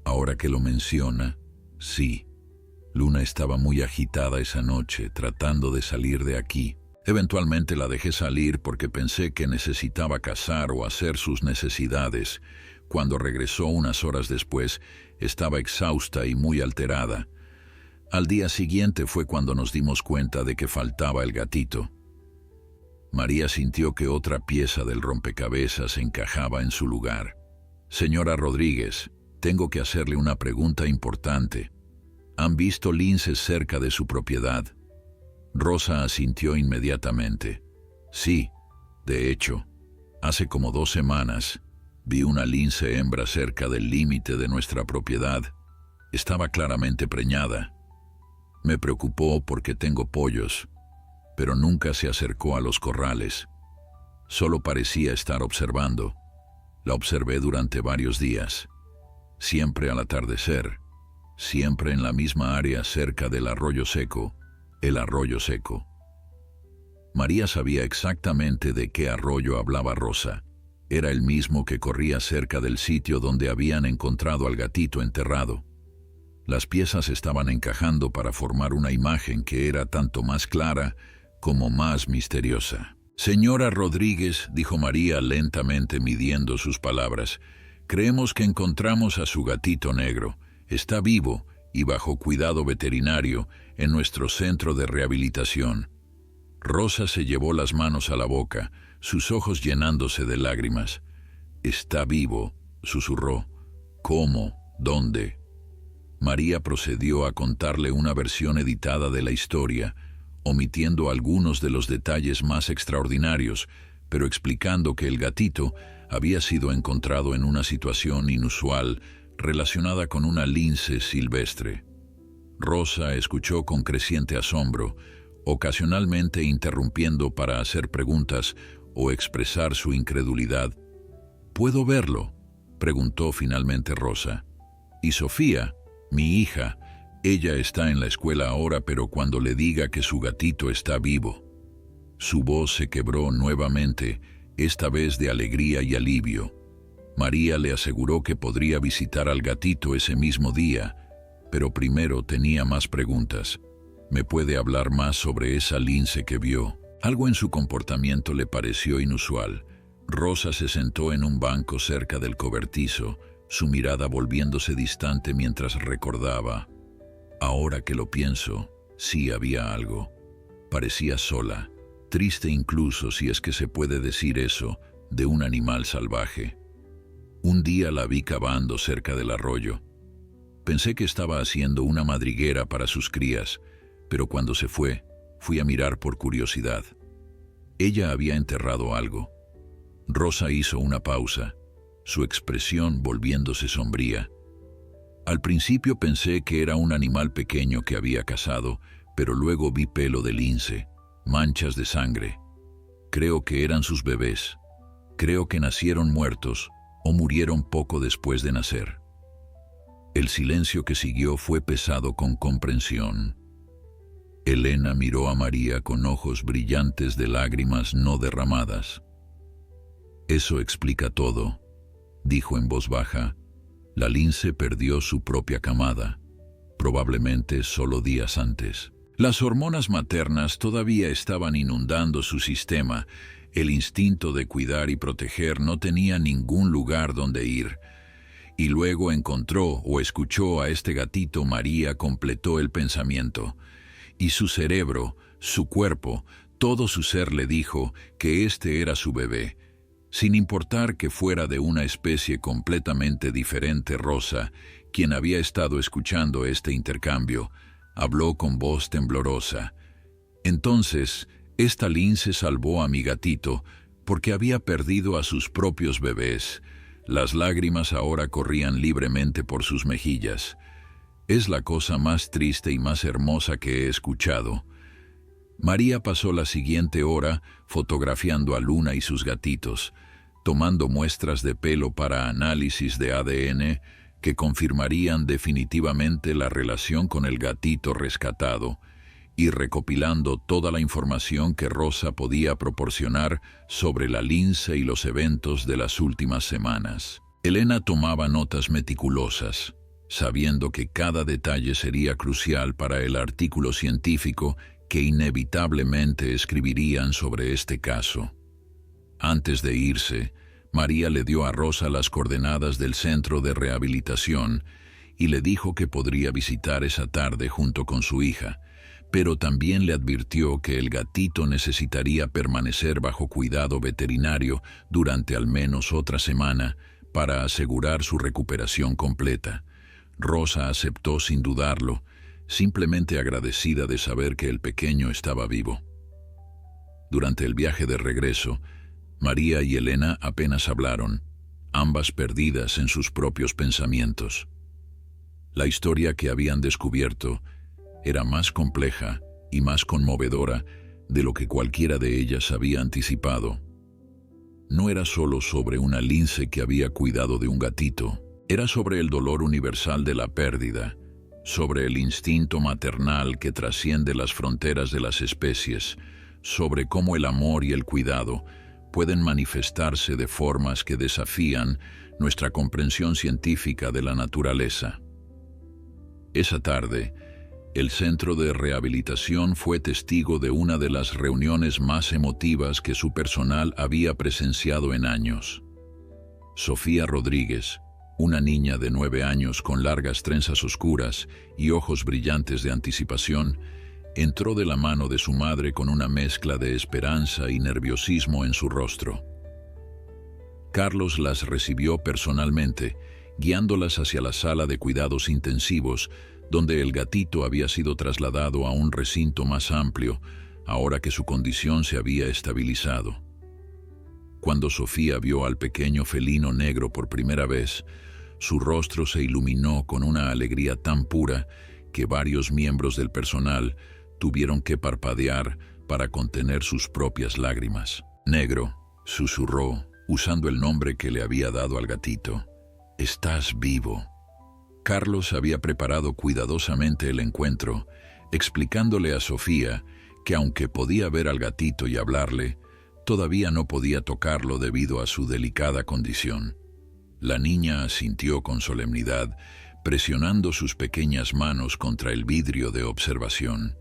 «Ahora que lo menciona, sí. Luna estaba muy agitada esa noche, tratando de salir de aquí. Eventualmente la dejé salir porque pensé que necesitaba cazar o hacer sus necesidades. Cuando regresó unas horas después, estaba exhausta y muy alterada. Al día siguiente fue cuando nos dimos cuenta de que faltaba el gatito». María sintió que otra pieza del rompecabezas encajaba en su lugar. «Señora Rodríguez, tengo que hacerle una pregunta importante. ¿Han visto linces cerca de su propiedad?». Rosa asintió inmediatamente. «Sí, de hecho, hace como 2 semanas vi una lince hembra cerca del límite de nuestra propiedad. Estaba claramente preñada. Me preocupó porque tengo pollos, pero nunca se acercó a los corrales. Solo parecía estar observando. La observé durante varios días, siempre al atardecer, siempre en la misma área cerca del arroyo seco, el arroyo seco». María sabía exactamente de qué arroyo hablaba Rosa. Era el mismo que corría cerca del sitio donde habían encontrado al gatito enterrado. Las piezas estaban encajando para formar una imagen que era tanto más clara como más misteriosa. «Señora Rodríguez», dijo María lentamente midiendo sus palabras, «creemos que encontramos a su gatito negro. Está vivo y bajo cuidado veterinario en nuestro centro de rehabilitación». Rosa se llevó las manos a la boca, sus ojos llenándose de lágrimas. «Está vivo», susurró. «¿Cómo? ¿Dónde?». María procedió a contarle una versión editada de la historia, omitiendo algunos de los detalles más extraordinarios, pero explicando que el gatito había sido encontrado en una situación inusual relacionada con una lince silvestre. Rosa escuchó con creciente asombro, ocasionalmente interrumpiendo para hacer preguntas o expresar su incredulidad. «¿Puedo verlo?», preguntó finalmente Rosa. «Y Sofía, mi hija, ella está en la escuela ahora, pero cuando le diga que su gatito está vivo». Su voz se quebró nuevamente, esta vez de alegría y alivio. María le aseguró que podría visitar al gatito ese mismo día, Pero primero tenía más preguntas. ¿Me puede hablar más sobre esa lince que vio? Algo en su comportamiento le pareció inusual. Rosa se sentó en un banco cerca del cobertizo, su mirada volviéndose distante mientras recordaba. Ahora que lo pienso, sí había algo. Parecía sola, triste incluso, si es que se puede decir eso, de un animal salvaje. Un día la vi cavando cerca del arroyo. Pensé que estaba haciendo una madriguera para sus crías, pero cuando se fue, fui a mirar por curiosidad. Ella había enterrado algo. Rosa hizo una pausa, su expresión volviéndose sombría. Al principio pensé que era un animal pequeño que había cazado, pero luego vi pelo de lince, manchas de sangre. Creo que eran sus bebés. Creo que nacieron muertos o murieron poco después de nacer. El silencio que siguió fue pesado con comprensión. Elena miró a María con ojos brillantes de lágrimas no derramadas. «Eso explica todo», dijo en voz baja. «La lince perdió su propia camada, probablemente solo días antes. Las hormonas maternas todavía estaban inundando su sistema. El instinto de cuidar y proteger no tenía ningún lugar donde ir. Y luego encontró o escuchó a este gatito. María completó el pensamiento. Y su cerebro, su cuerpo, todo su ser le dijo que este era su bebé. Sin importar que fuera de una especie completamente diferente, Rosa, quien había estado escuchando este intercambio, habló con voz temblorosa. Entonces, esta lince salvó a mi gatito porque había perdido a sus propios bebés. Las lágrimas ahora corrían libremente por sus mejillas. Es la cosa más triste y más hermosa que he escuchado. María pasó la siguiente hora fotografiando a Luna y sus gatitos, tomando muestras de pelo para análisis de ADN que confirmarían definitivamente la relación con el gatito rescatado, y recopilando toda la información que Rosa podía proporcionar sobre la lince y los eventos de las últimas semanas. Elena tomaba notas meticulosas, sabiendo que cada detalle sería crucial para el artículo científico que inevitablemente escribirían sobre este caso. Antes de irse, María le dio a Rosa las coordenadas del centro de rehabilitación y le dijo que podría visitar esa tarde junto con su hija, pero también le advirtió que el gatito necesitaría permanecer bajo cuidado veterinario durante al menos otra semana para asegurar su recuperación completa. Rosa aceptó sin dudarlo, simplemente agradecida de saber que el pequeño estaba vivo. Durante el viaje de regreso, María y Elena apenas hablaron, ambas perdidas en sus propios pensamientos. La historia que habían descubierto era más compleja y más conmovedora de lo que cualquiera de ellas había anticipado. No era solo sobre una lince que había cuidado de un gatito, era sobre el dolor universal de la pérdida, sobre el instinto maternal que trasciende las fronteras de las especies, sobre cómo el amor y el cuidado pueden manifestarse de formas que desafían nuestra comprensión científica de la naturaleza. Esa tarde, el centro de rehabilitación fue testigo de una de las reuniones más emotivas que su personal había presenciado en años. Sofía Rodríguez, una niña de 9 años con largas trenzas oscuras y ojos brillantes de anticipación, entró de la mano de su madre con una mezcla de esperanza y nerviosismo en su rostro. Carlos las recibió personalmente, guiándolas hacia la sala de cuidados intensivos, donde el gatito había sido trasladado a un recinto más amplio, ahora que su condición se había estabilizado. Cuando Sofía vio al pequeño felino negro por primera vez, su rostro se iluminó con una alegría tan pura que varios miembros del personal tuvieron que parpadear para contener sus propias lágrimas. «Negro», susurró, usando el nombre que le había dado al gatito. «Estás vivo». Carlos había preparado cuidadosamente el encuentro, explicándole a Sofía que aunque podía ver al gatito y hablarle, todavía no podía tocarlo debido a su delicada condición. La niña asintió con solemnidad, presionando sus pequeñas manos contra el vidrio de observación.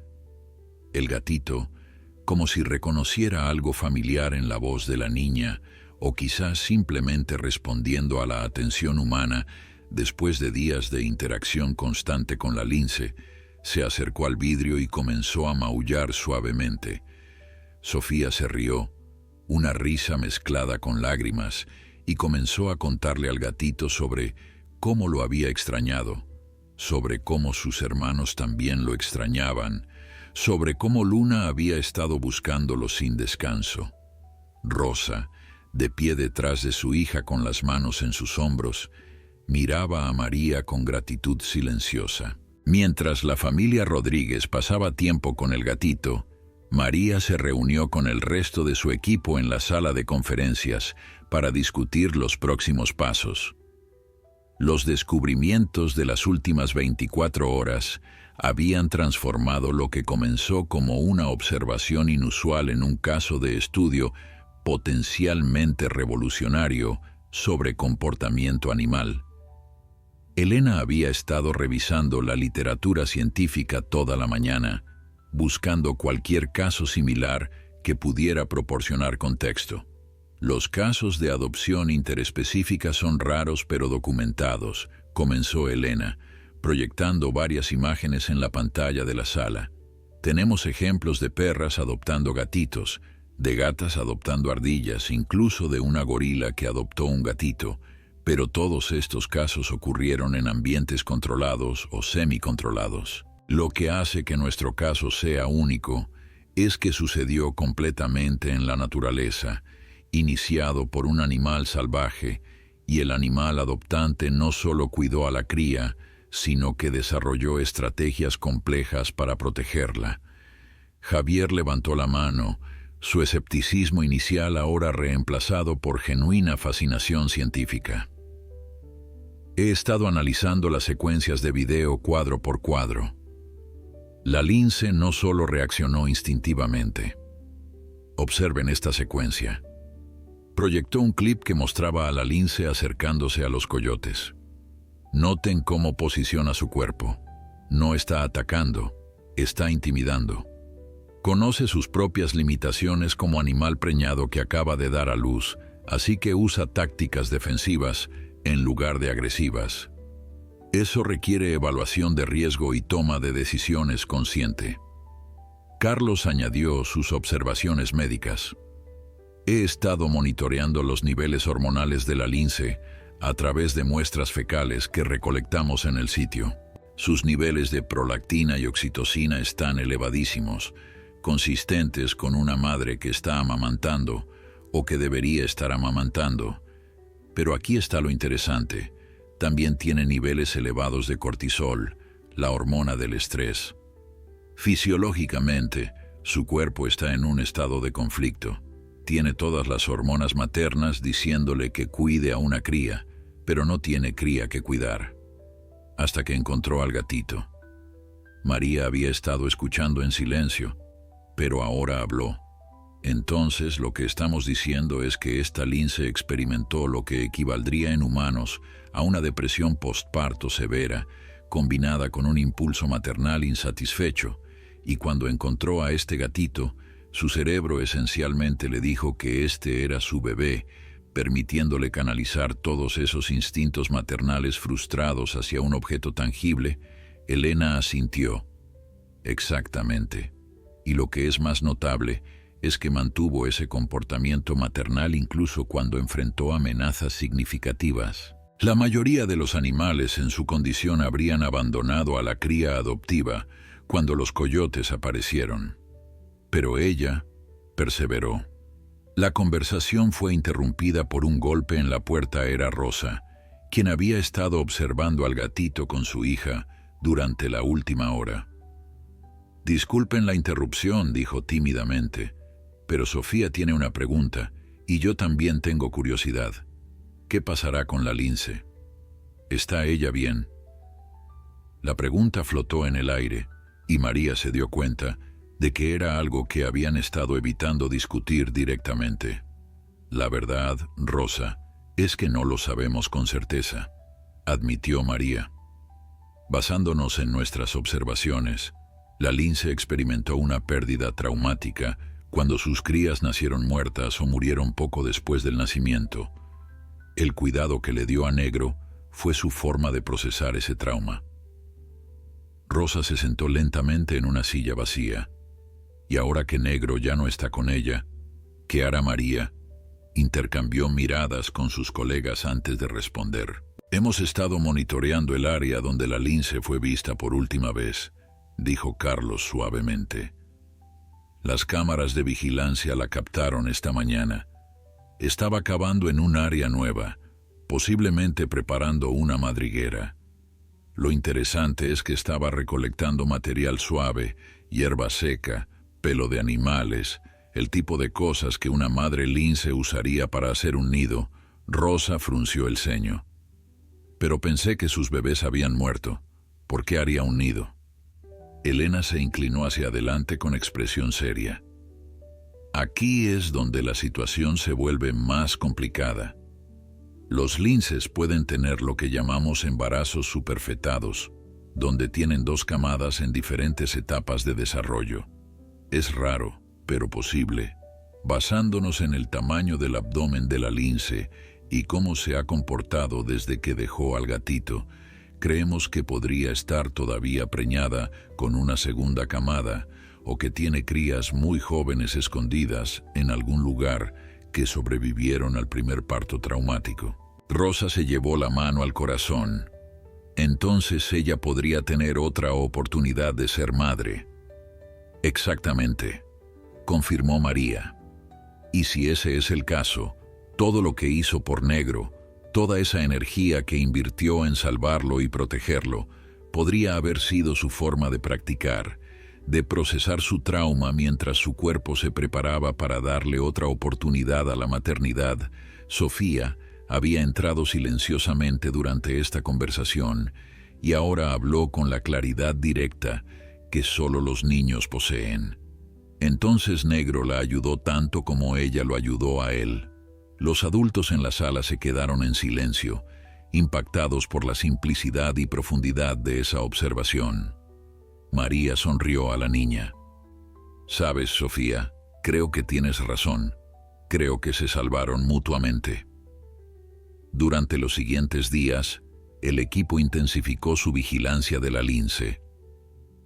El gatito, como si reconociera algo familiar en la voz de la niña, o quizás simplemente respondiendo a la atención humana después de días de interacción constante con la lince, se acercó al vidrio y comenzó a maullar suavemente. Sofía se rió, una risa mezclada con lágrimas, y comenzó a contarle al gatito sobre cómo lo había extrañado, sobre cómo sus hermanos también lo extrañaban, sobre cómo Luna había estado buscándolo sin descanso. Rosa, de pie detrás de su hija con las manos en sus hombros, miraba a María con gratitud silenciosa. Mientras la familia Rodríguez pasaba tiempo con el gatito, María se reunió con el resto de su equipo en la sala de conferencias para discutir los próximos pasos. Los descubrimientos de las últimas 24 horas habían transformado lo que comenzó como una observación inusual en un caso de estudio potencialmente revolucionario sobre comportamiento animal. Elena había estado revisando la literatura científica toda la mañana, buscando cualquier caso similar que pudiera proporcionar contexto. Los casos de adopción interespecífica son raros pero documentados, comenzó Elena, proyectando varias imágenes en la pantalla de la sala. Tenemos ejemplos de perras adoptando gatitos, de gatas adoptando ardillas, incluso de una gorila que adoptó un gatito, pero todos estos casos ocurrieron en ambientes controlados o semicontrolados. Lo que hace que nuestro caso sea único es que sucedió completamente en la naturaleza, iniciado por un animal salvaje, y el animal adoptante no solo cuidó a la cría, sino que desarrolló estrategias complejas para protegerla. Javier levantó la mano, su escepticismo inicial ahora reemplazado por genuina fascinación científica. He estado analizando las secuencias de video cuadro por cuadro. La lince no solo reaccionó instintivamente. Observen esta secuencia. Proyectó un clip que mostraba a la lince acercándose a los coyotes. Noten cómo posiciona su cuerpo. No está atacando, está intimidando. Conoce sus propias limitaciones como animal preñado que acaba de dar a luz, así que usa tácticas defensivas en lugar de agresivas. Eso requiere evaluación de riesgo y toma de decisiones consciente. Carlos añadió sus observaciones médicas. He estado monitoreando los niveles hormonales de la lince a través de muestras fecales que recolectamos en el sitio. Sus niveles de prolactina y oxitocina están elevadísimos, consistentes con una madre que está amamantando o que debería estar amamantando. Pero aquí está lo interesante. También tiene niveles elevados de cortisol, la hormona del estrés. Fisiológicamente, su cuerpo está en un estado de conflicto. Tiene todas las hormonas maternas diciéndole que cuide a una cría, pero no tiene cría que cuidar. Hasta que encontró al gatito. María había estado escuchando en silencio, pero ahora habló. Entonces, lo que estamos diciendo es que esta lince experimentó lo que equivaldría en humanos a una depresión postparto severa, combinada con un impulso maternal insatisfecho, y cuando encontró a este gatito, su cerebro esencialmente le dijo que este era su bebé, permitiéndole canalizar todos esos instintos maternales frustrados hacia un objeto tangible. Elena asintió. Exactamente. Y lo que es más notable es que mantuvo ese comportamiento maternal incluso cuando enfrentó amenazas significativas. La mayoría de los animales en su condición habrían abandonado a la cría adoptiva cuando los coyotes aparecieron. Pero ella perseveró. La conversación fue interrumpida por un golpe en la puerta. Era Rosa, quien había estado observando al gatito con su hija durante la última hora. Disculpen la interrupción, dijo tímidamente, pero Sofía tiene una pregunta y yo también tengo curiosidad. ¿Qué pasará con la lince? ¿Está ella bien? La pregunta flotó en el aire y María se dio cuenta de que era algo que habían estado evitando discutir directamente. La verdad, Rosa, es que no lo sabemos con certeza, admitió María. Basándonos en nuestras observaciones, la lince experimentó una pérdida traumática cuando sus crías nacieron muertas o murieron poco después del nacimiento. El cuidado que le dio a Negro fue su forma de procesar ese trauma. Rosa se sentó lentamente en una silla vacía, y ahora que Negro ya no está con ella, Kiara María intercambió miradas con sus colegas antes de responder. Hemos estado monitoreando el área donde la lince fue vista por última vez, dijo Carlos suavemente. Las cámaras de vigilancia la captaron esta mañana. Estaba cavando en un área nueva, posiblemente preparando una madriguera. Lo interesante es que estaba recolectando material suave, hierba seca, pelo de animales, el tipo de cosas que una madre lince usaría para hacer un nido. Rosa frunció el ceño. Pero pensé que sus bebés habían muerto. ¿Por qué haría un nido? Elena se inclinó hacia adelante con expresión seria. Aquí es donde la situación se vuelve más complicada. Los linces pueden tener lo que llamamos embarazos superfetados, donde tienen 2 camadas en diferentes etapas de desarrollo. Es raro, pero posible, basándonos en el tamaño del abdomen de la lince y cómo se ha comportado desde que dejó al gatito. Creemos que podría estar todavía preñada con una segunda camada o que tiene crías muy jóvenes escondidas en algún lugar que sobrevivieron al primer parto traumático. Rosa se llevó la mano al corazón. Entonces ella podría tener otra oportunidad de ser madre. Exactamente, confirmó María. Y si ese es el caso, todo lo que hizo por Negro, toda esa energía que invirtió en salvarlo y protegerlo, podría haber sido su forma de practicar, de procesar su trauma mientras su cuerpo se preparaba para darle otra oportunidad a la maternidad. Sofía había entrado silenciosamente durante esta conversación y ahora habló con la claridad directa que solo los niños poseen. Entonces Negro la ayudó tanto como ella lo ayudó a él. Los adultos en la sala se quedaron en silencio, impactados por la simplicidad y profundidad de esa observación. María sonrió a la niña. Sabes, Sofía, creo que tienes razón. Creo que se salvaron mutuamente. Durante los siguientes días, el equipo intensificó su vigilancia de la lince.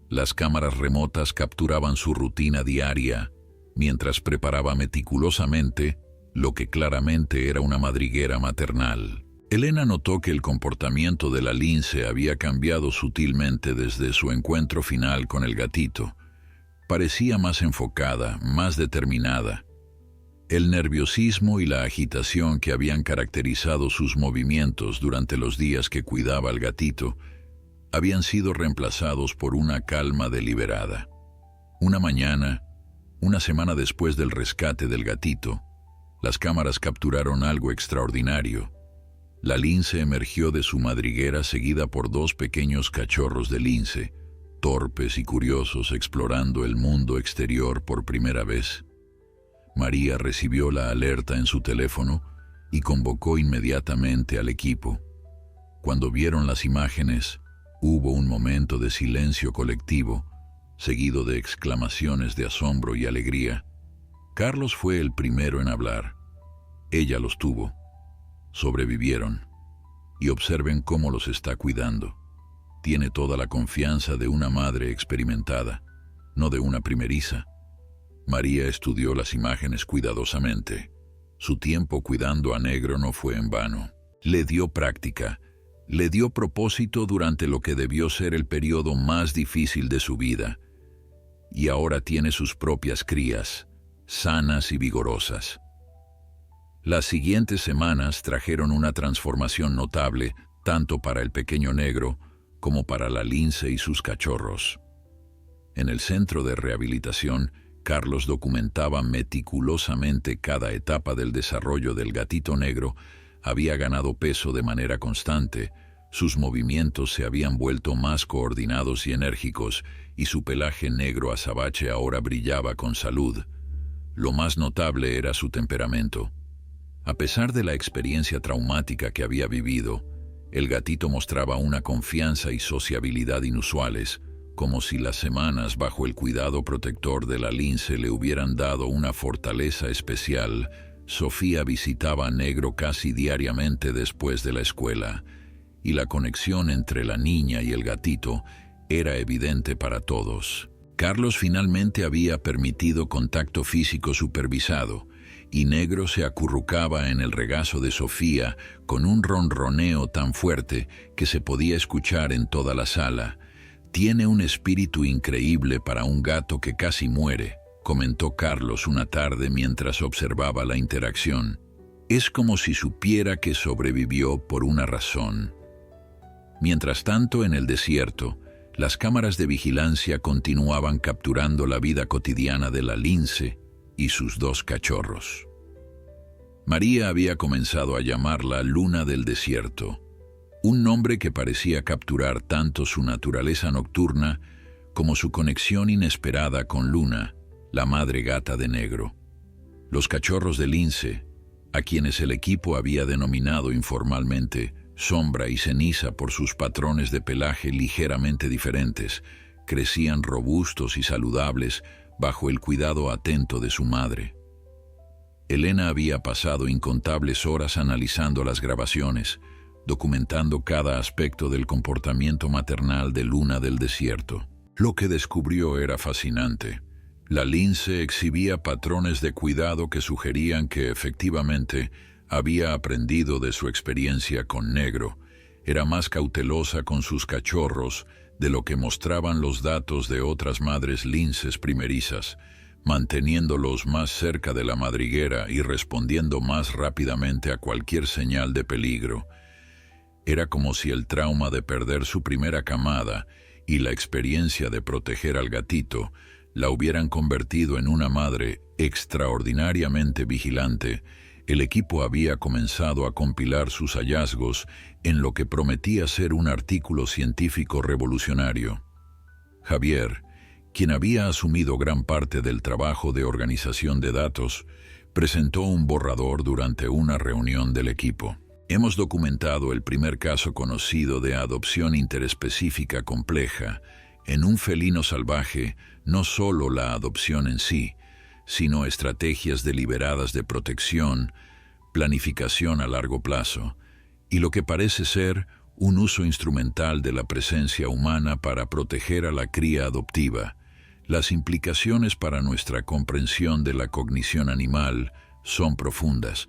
Las cámaras remotas capturaban su rutina diaria, mientras preparaba meticulosamente lo que claramente era una madriguera maternal. Elena notó que el comportamiento de la lince había cambiado sutilmente desde su encuentro final con el gatito. Parecía más enfocada, más determinada. El nerviosismo y la agitación que habían caracterizado sus movimientos durante los días que cuidaba al gatito habían sido reemplazados por una calma deliberada. Una mañana, una semana después del rescate del gatito, las cámaras capturaron algo extraordinario. La lince emergió de su madriguera seguida por 2 pequeños cachorros de lince, torpes y curiosos explorando el mundo exterior por primera vez. María recibió la alerta en su teléfono y convocó inmediatamente al equipo. Cuando vieron las imágenes, hubo un momento de silencio colectivo, seguido de exclamaciones de asombro y alegría. Carlos fue el primero en hablar. Ella los tuvo. Sobrevivieron. Y observen cómo los está cuidando. Tiene toda la confianza de una madre experimentada, no de una primeriza. María estudió las imágenes cuidadosamente. Su tiempo cuidando a Negro no fue en vano. Le dio práctica, le dio propósito durante lo que debió ser el periodo más difícil de su vida. Y ahora tiene sus propias crías, sanas y vigorosas. Las siguientes semanas trajeron una transformación notable, tanto para el pequeño Negro como para la lince y sus cachorros. En el centro de rehabilitación, Carlos documentaba meticulosamente cada etapa del desarrollo del gatito Negro. Había ganado peso de manera constante, sus movimientos se habían vuelto más coordinados y enérgicos, y su pelaje negro azabache ahora brillaba con salud. Lo más notable era su temperamento. A pesar de la experiencia traumática que había vivido, El gatito mostraba una confianza y sociabilidad inusuales, como si las semanas bajo el cuidado protector de la lince le hubieran dado una fortaleza especial. Sofía visitaba a Negro casi diariamente después de la escuela, y la conexión entre la niña y el gatito era evidente para todos. Carlos finalmente había permitido contacto físico supervisado, y Negro se acurrucaba en el regazo de Sofía con un ronroneo tan fuerte que se podía escuchar en toda la sala. «Tiene un espíritu increíble para un gato que casi muere», comentó Carlos una tarde mientras observaba la interacción. «Es como si supiera que sobrevivió por una razón». Mientras tanto, en el desierto, las cámaras de vigilancia continuaban capturando la vida cotidiana de la lince y sus dos cachorros. María había comenzado a llamarla Luna del Desierto, un nombre que parecía capturar tanto su naturaleza nocturna como su conexión inesperada con Luna, la madre gata de Negro. Los cachorros de lince, a quienes el equipo había denominado informalmente Sombra y Ceniza por sus patrones de pelaje ligeramente diferentes, crecían robustos y saludables bajo el cuidado atento de su madre. Elena había pasado incontables horas analizando las grabaciones, documentando cada aspecto del comportamiento maternal de Luna del Desierto. Lo que descubrió era fascinante. La lince exhibía patrones de cuidado que sugerían que efectivamente había aprendido de su experiencia con Negro. Era más cautelosa con sus cachorros de lo que mostraban los datos de otras madres linces primerizas, manteniéndolos más cerca de la madriguera y respondiendo más rápidamente a cualquier señal de peligro. Era como si el trauma de perder su primera camada y la experiencia de proteger al gatito la hubieran convertido en una madre extraordinariamente vigilante. El equipo había comenzado a compilar sus hallazgos en lo que prometía ser un artículo científico revolucionario. Javier, quien había asumido gran parte del trabajo de organización de datos, presentó un borrador durante una reunión del equipo. Hemos documentado el primer caso conocido de adopción interespecífica compleja. En un felino salvaje, no solo la adopción en sí, sino estrategias deliberadas de protección, planificación a largo plazo, y lo que parece ser un uso instrumental de la presencia humana para proteger a la cría adoptiva. Las implicaciones para nuestra comprensión de la cognición animal son profundas.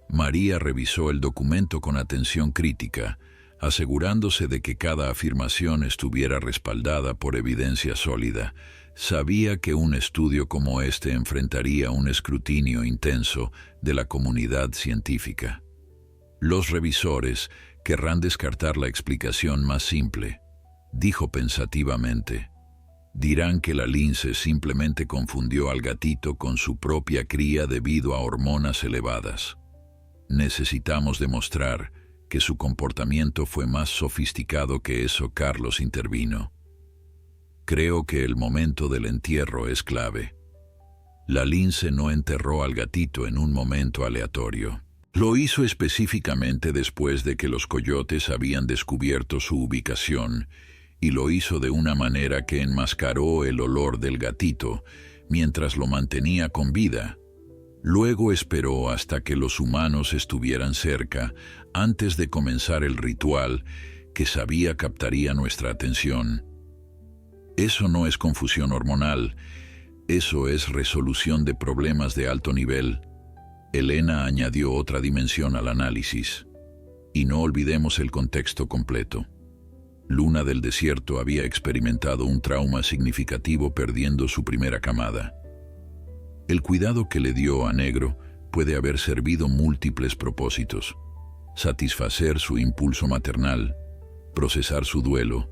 María revisó el documento con atención crítica, asegurándose de que cada afirmación estuviera respaldada por evidencia sólida. Sabía que un estudio como este enfrentaría un escrutinio intenso de la comunidad científica. Los revisores querrán descartar la explicación más simple, dijo pensativamente. Dirán que la lince simplemente confundió al gatito con su propia cría debido a hormonas elevadas. Necesitamos demostrar que su comportamiento fue más sofisticado que eso. Carlos intervino. Creo que el momento del entierro es clave. La lince no enterró al gatito en un momento aleatorio. Lo hizo específicamente después de que los coyotes habían descubierto su ubicación, y lo hizo de una manera que enmascaró el olor del gatito mientras lo mantenía con vida. Luego esperó hasta que los humanos estuvieran cerca antes de comenzar el ritual que sabía captaría nuestra atención. Eso no es confusión hormonal, eso es resolución de problemas de alto nivel. Elena añadió otra dimensión al análisis. Y no olvidemos el contexto completo. Luna del Desierto había experimentado un trauma significativo perdiendo su primera camada. El cuidado que le dio a Negro puede haber servido múltiples propósitos: satisfacer su impulso maternal, procesar su duelo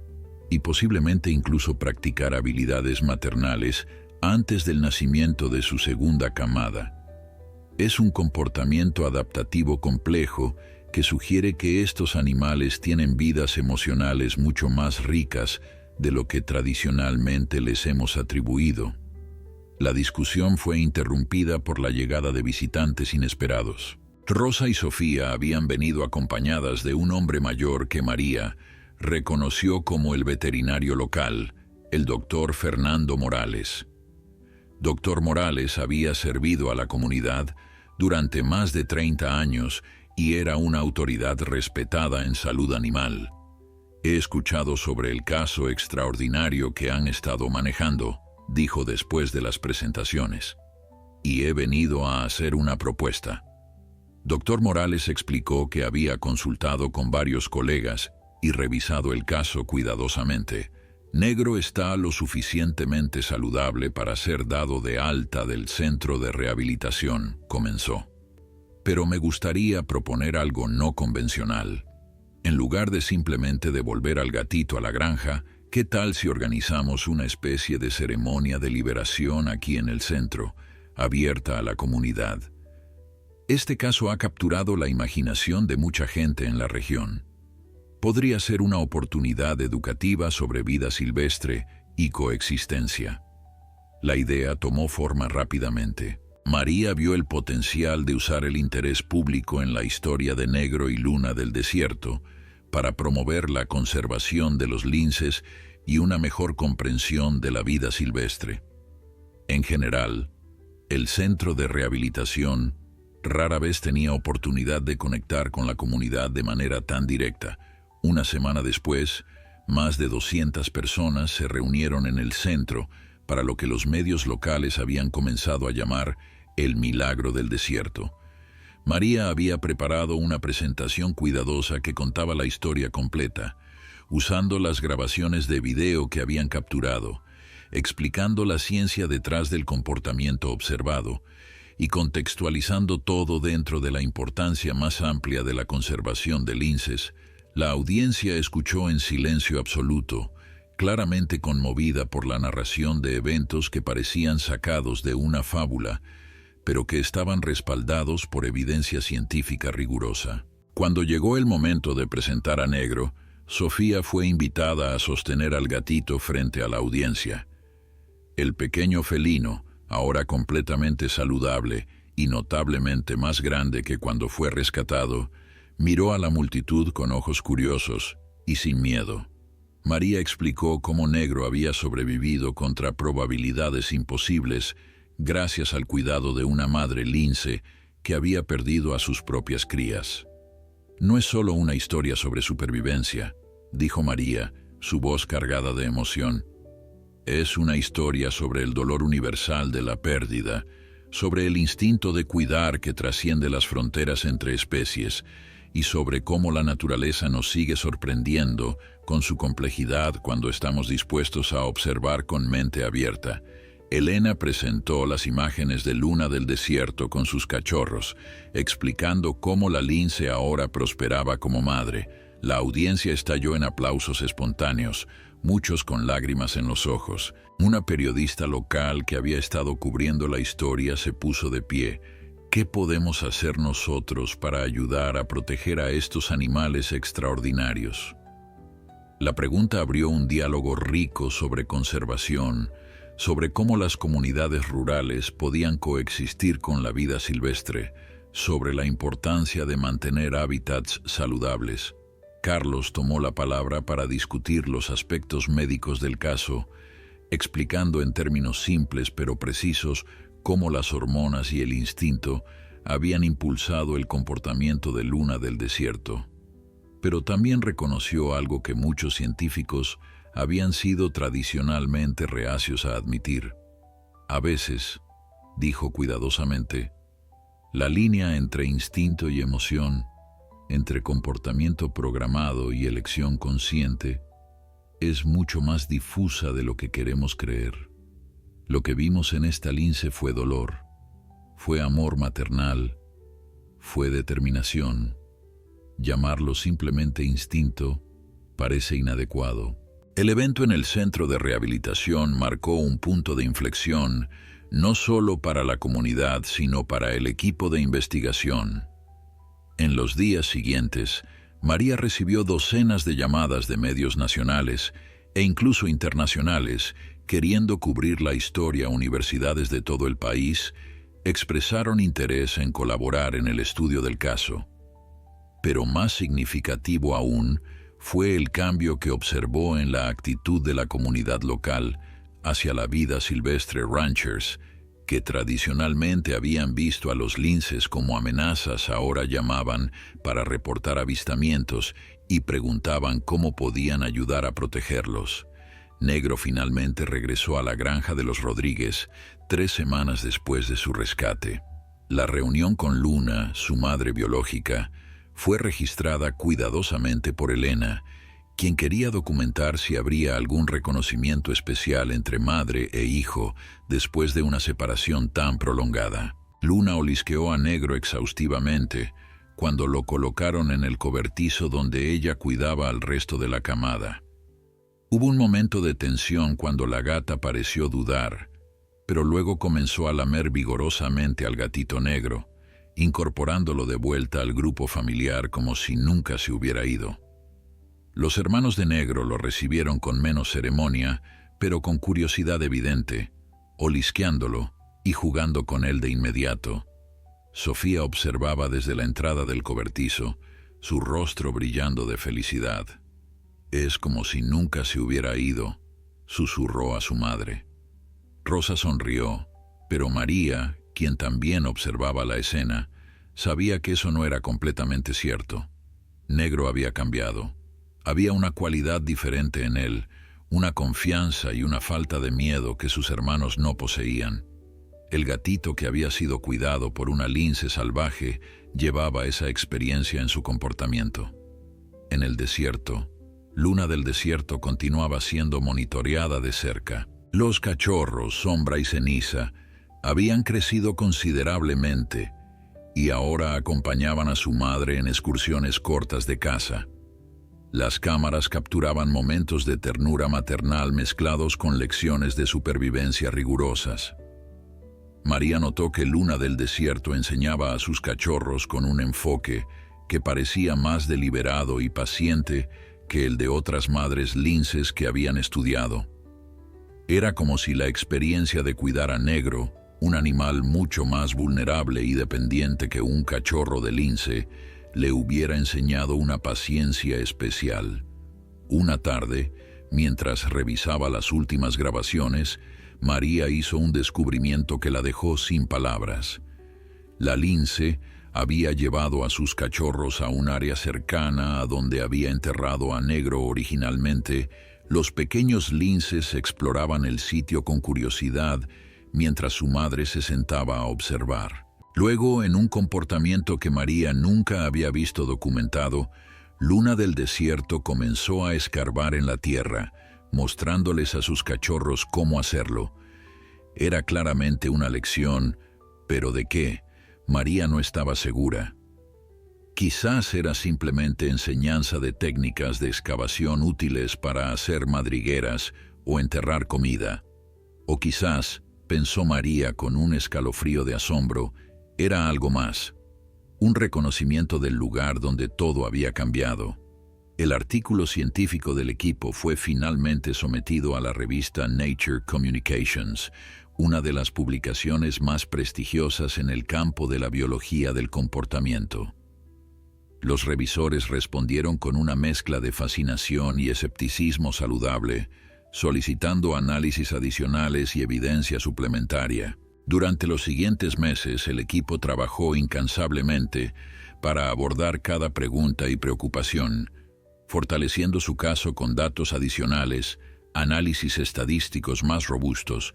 y posiblemente incluso practicar habilidades maternales antes del nacimiento de su segunda camada. Es un comportamiento adaptativo complejo que sugiere que estos animales tienen vidas emocionales mucho más ricas de lo que tradicionalmente les hemos atribuido. La discusión fue interrumpida por la llegada de visitantes inesperados. Rosa y Sofía habían venido acompañadas de un hombre mayor que María reconoció como el veterinario local, el doctor Fernando Morales. Doctor Morales había servido a la comunidad durante más de 30 años y era una autoridad respetada en salud animal. He escuchado sobre el caso extraordinario que han estado manejando, dijo después de las presentaciones, y he venido a hacer una propuesta. Doctor Morales explicó que había consultado con varios colegas y revisado el caso cuidadosamente. Negro está lo suficientemente saludable para ser dado de alta del centro de rehabilitación, comenzó. Pero me gustaría proponer algo no convencional. En lugar de simplemente devolver al gatito a la granja, ¿qué tal si organizamos una especie de ceremonia de liberación aquí en el centro, abierta a la comunidad? Este caso ha capturado la imaginación de mucha gente en la región. Podría ser una oportunidad educativa sobre vida silvestre y coexistencia. La idea tomó forma rápidamente. María vio el potencial de usar el interés público en la historia de Negro y Luna del Desierto para promover la conservación de los linces y una mejor comprensión de la vida silvestre. En general, el centro de rehabilitación rara vez tenía oportunidad de conectar con la comunidad de manera tan directa. Una semana después, más de 200 personas se reunieron en el centro para lo que los medios locales habían comenzado a llamar el Milagro del Desierto. María había preparado una presentación cuidadosa que contaba la historia completa, usando las grabaciones de video que habían capturado, explicando la ciencia detrás del comportamiento observado y contextualizando todo dentro de la importancia más amplia de la conservación de linces. La audiencia escuchó en silencio absoluto, claramente conmovida por la narración de eventos que parecían sacados de una fábula, pero que estaban respaldados por evidencia científica rigurosa. Cuando llegó el momento de presentar a Negro, Sofía fue invitada a sostener al gatito frente a la audiencia. El pequeño felino, ahora completamente saludable y notablemente más grande que cuando fue rescatado, miró a la multitud con ojos curiosos y sin miedo. María explicó cómo Negro había sobrevivido contra probabilidades imposibles gracias al cuidado de una madre lince que había perdido a sus propias crías. No es solo una historia sobre supervivencia, dijo María, su voz cargada de emoción. Es una historia sobre el dolor universal de la pérdida, sobre el instinto de cuidar que trasciende las fronteras entre especies y sobre cómo la naturaleza nos sigue sorprendiendo con su complejidad cuando estamos dispuestos a observar con mente abierta. Elena presentó las imágenes de Luna del Desierto con sus cachorros, explicando cómo la lince ahora prosperaba como madre. La audiencia estalló en aplausos espontáneos, muchos con lágrimas en los ojos. Una periodista local que había estado cubriendo la historia se puso de pie. ¿Qué podemos hacer nosotros para ayudar a proteger a estos animales extraordinarios? La pregunta abrió un diálogo rico sobre conservación, sobre cómo las comunidades rurales podían coexistir con la vida silvestre, sobre la importancia de mantener hábitats saludables. Carlos tomó la palabra para discutir los aspectos médicos del caso, explicando en términos simples pero precisos cómo las hormonas y el instinto habían impulsado el comportamiento de Luna del Desierto. Pero también reconoció algo que muchos científicos habían sido tradicionalmente reacios a admitir. A veces, dijo cuidadosamente, la línea entre instinto y emoción, entre comportamiento programado y elección consciente, es mucho más difusa de lo que queremos creer. Lo que vimos en esta lince fue dolor, fue amor maternal, fue determinación. Llamarlo simplemente instinto parece inadecuado. El evento en el centro de rehabilitación marcó un punto de inflexión, no solo para la comunidad, sino para el equipo de investigación. En los días siguientes, María recibió docenas de llamadas de medios nacionales e incluso internacionales queriendo cubrir la historia a universidades de todo el país expresaron interés en colaborar en el estudio del caso. Pero más significativo aún fue el cambio que observó en la actitud de la comunidad local hacia la vida silvestre ranchers, que tradicionalmente habían visto a los linces como amenazas, ahora llamaban para reportar avistamientos y preguntaban cómo podían ayudar a protegerlos. Negro finalmente regresó a la granja de los Rodríguez 3 semanas después de su rescate. La reunión con Luna, su madre biológica, fue registrada cuidadosamente por Elena, quien quería documentar si habría algún reconocimiento especial entre madre e hijo después de una separación tan prolongada. Luna olisqueó a Negro exhaustivamente cuando lo colocaron en el cobertizo donde ella cuidaba al resto de la camada. Hubo un momento de tensión cuando la gata pareció dudar, pero luego comenzó a lamer vigorosamente al gatito Negro, incorporándolo de vuelta al grupo familiar como si nunca se hubiera ido. Los hermanos de Negro lo recibieron con menos ceremonia, pero con curiosidad evidente, olisqueándolo y jugando con él de inmediato. Sofía observaba desde la entrada del cobertizo, su rostro brillando de felicidad. «Es como si nunca se hubiera ido», susurró a su madre. Rosa sonrió, pero María, quien también observaba la escena, sabía que eso no era completamente cierto. Negro había cambiado. Había una cualidad diferente en él, una confianza y una falta de miedo que sus hermanos no poseían. El gatito que había sido cuidado por una lince salvaje llevaba esa experiencia en su comportamiento. En el desierto, Luna del Desierto continuaba siendo monitoreada de cerca. Los cachorros, Sombra y Ceniza, habían crecido considerablemente y ahora acompañaban a su madre en excursiones cortas de caza. Las cámaras capturaban momentos de ternura maternal mezclados con lecciones de supervivencia rigurosas. María notó que Luna del Desierto enseñaba a sus cachorros con un enfoque que parecía más deliberado y paciente que el de otras madres linces que habían estudiado. Era como si la experiencia de cuidar a Negro, un animal mucho más vulnerable y dependiente que un cachorro de lince, le hubiera enseñado una paciencia especial. Una tarde, mientras revisaba las últimas grabaciones, María hizo un descubrimiento que la dejó sin palabras. La lince había llevado a sus cachorros a un área cercana a donde había enterrado a Negro originalmente. Los pequeños linces exploraban el sitio con curiosidad mientras su madre se sentaba a observar. Luego, en un comportamiento que María nunca había visto documentado, Luna del Desierto comenzó a escarbar en la tierra, mostrándoles a sus cachorros cómo hacerlo. Era claramente una lección, pero ¿de qué? María no estaba segura. Quizás era simplemente enseñanza de técnicas de excavación útiles para hacer madrigueras o enterrar comida. O quizás, pensó María con un escalofrío de asombro, era algo más. Un reconocimiento del lugar donde todo había cambiado. El artículo científico del equipo fue finalmente sometido a la revista Nature Communications, una de las publicaciones más prestigiosas en el campo de la biología del comportamiento. Los revisores respondieron con una mezcla de fascinación y escepticismo saludable, solicitando análisis adicionales y evidencia suplementaria. Durante los siguientes meses, el equipo trabajó incansablemente para abordar cada pregunta y preocupación, fortaleciendo su caso con datos adicionales, análisis estadísticos más robustos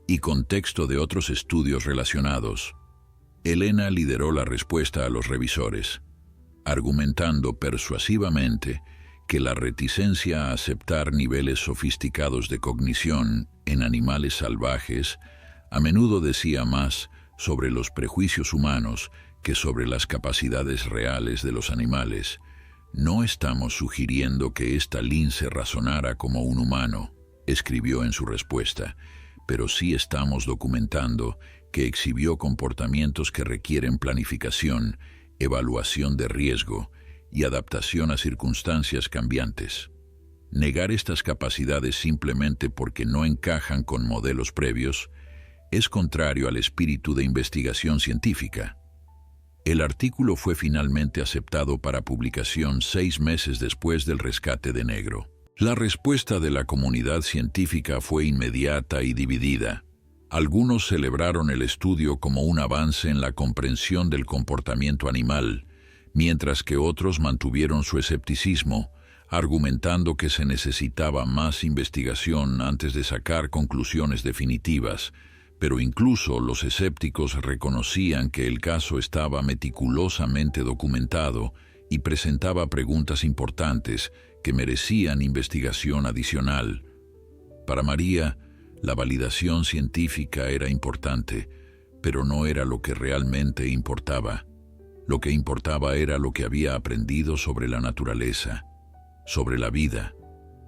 y contexto de otros estudios relacionados. Elena lideró la respuesta a los revisores, argumentando persuasivamente que la reticencia a aceptar niveles sofisticados de cognición en animales salvajes a menudo decía más sobre los prejuicios humanos que sobre las capacidades reales de los animales. «No estamos sugiriendo que esta lince razonara como un humano», escribió en su respuesta, «pero sí estamos documentando que exhibió comportamientos que requieren planificación, evaluación de riesgo y adaptación a circunstancias cambiantes. Negar estas capacidades simplemente porque no encajan con modelos previos Es contrario al espíritu de investigación científica. El artículo fue finalmente aceptado para publicación 6 meses después del rescate de Negro. La respuesta de la comunidad científica fue inmediata y dividida. Algunos celebraron el estudio como un avance en la comprensión del comportamiento animal, mientras que otros mantuvieron su escepticismo, argumentando que se necesitaba más investigación antes de sacar conclusiones definitivas, pero incluso los escépticos reconocían que el caso estaba meticulosamente documentado y presentaba preguntas importantes que merecían investigación adicional. Para María, la validación científica era importante, pero no era lo que realmente importaba. Lo que importaba era lo que había aprendido sobre la naturaleza, sobre la vida,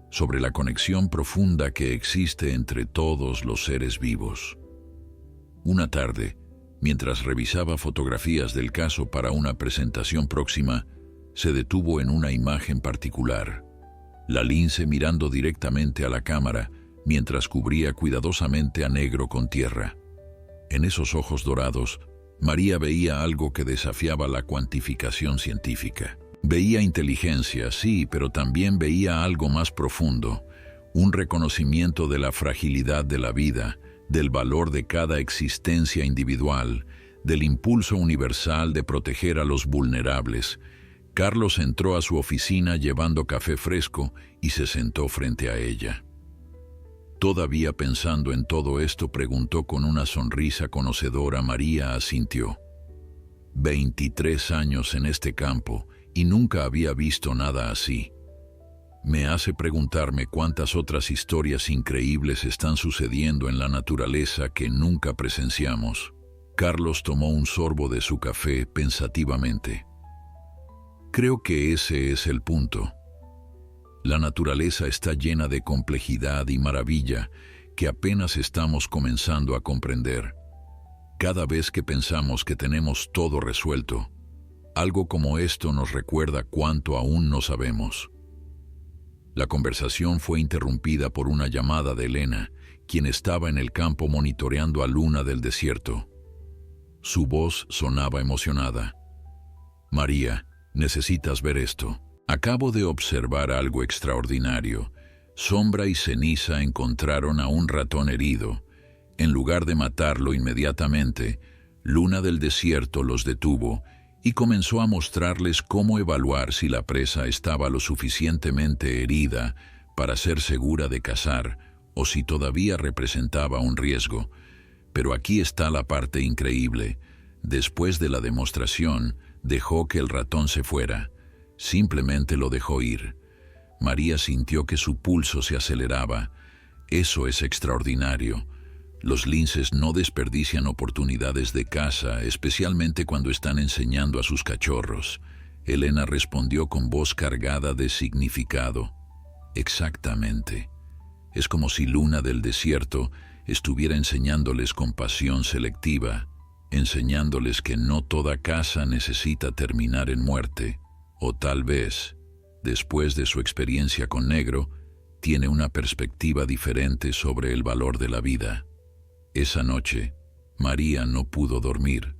sobre la conexión profunda que existe entre todos los seres vivos. Una tarde, mientras revisaba fotografías del caso para una presentación próxima, se detuvo en una imagen particular. La lince mirando directamente a la cámara mientras cubría cuidadosamente a Negro con tierra. En esos ojos dorados, María veía algo que desafiaba la cuantificación científica. Veía inteligencia, sí, pero también veía algo más profundo, un reconocimiento de la fragilidad de la vida, del valor de cada existencia individual, del impulso universal de proteger a los vulnerables. Carlos entró a su oficina llevando café fresco y se sentó frente a ella. Todavía pensando en todo esto, preguntó con una sonrisa conocedora. María asintió. 23 años en este campo y nunca había visto nada así. Me hace preguntarme cuántas otras historias increíbles están sucediendo en la naturaleza que nunca presenciamos. Carlos tomó un sorbo de su café pensativamente. Creo que ese es el punto. La naturaleza está llena de complejidad y maravilla que apenas estamos comenzando a comprender. Cada vez que pensamos que tenemos todo resuelto, algo como esto nos recuerda cuánto aún no sabemos. La conversación fue interrumpida por una llamada de Elena, quien estaba en el campo monitoreando a Luna del Desierto. Su voz sonaba emocionada. María, necesitas ver esto. Acabo de observar algo extraordinario. Sombra y Ceniza encontraron a un ratón herido. En lugar de matarlo inmediatamente, Luna del Desierto los detuvo y comenzó a mostrarles cómo evaluar si la presa estaba lo suficientemente herida para ser segura de cazar o si todavía representaba un riesgo. Pero aquí está la parte increíble. Después de la demostración, dejó que el ratón se fuera. Simplemente lo dejó ir. María sintió que su pulso se aceleraba. Eso es extraordinario. Los linces no desperdician oportunidades de caza, especialmente cuando están enseñando a sus cachorros. Elena respondió con voz cargada de significado. Exactamente. Es como si Luna del Desierto estuviera enseñándoles compasión selectiva, enseñándoles que no toda caza necesita terminar en muerte. O tal vez, después de su experiencia con Negro, tiene una perspectiva diferente sobre el valor de la vida. Esa noche, María no pudo dormir.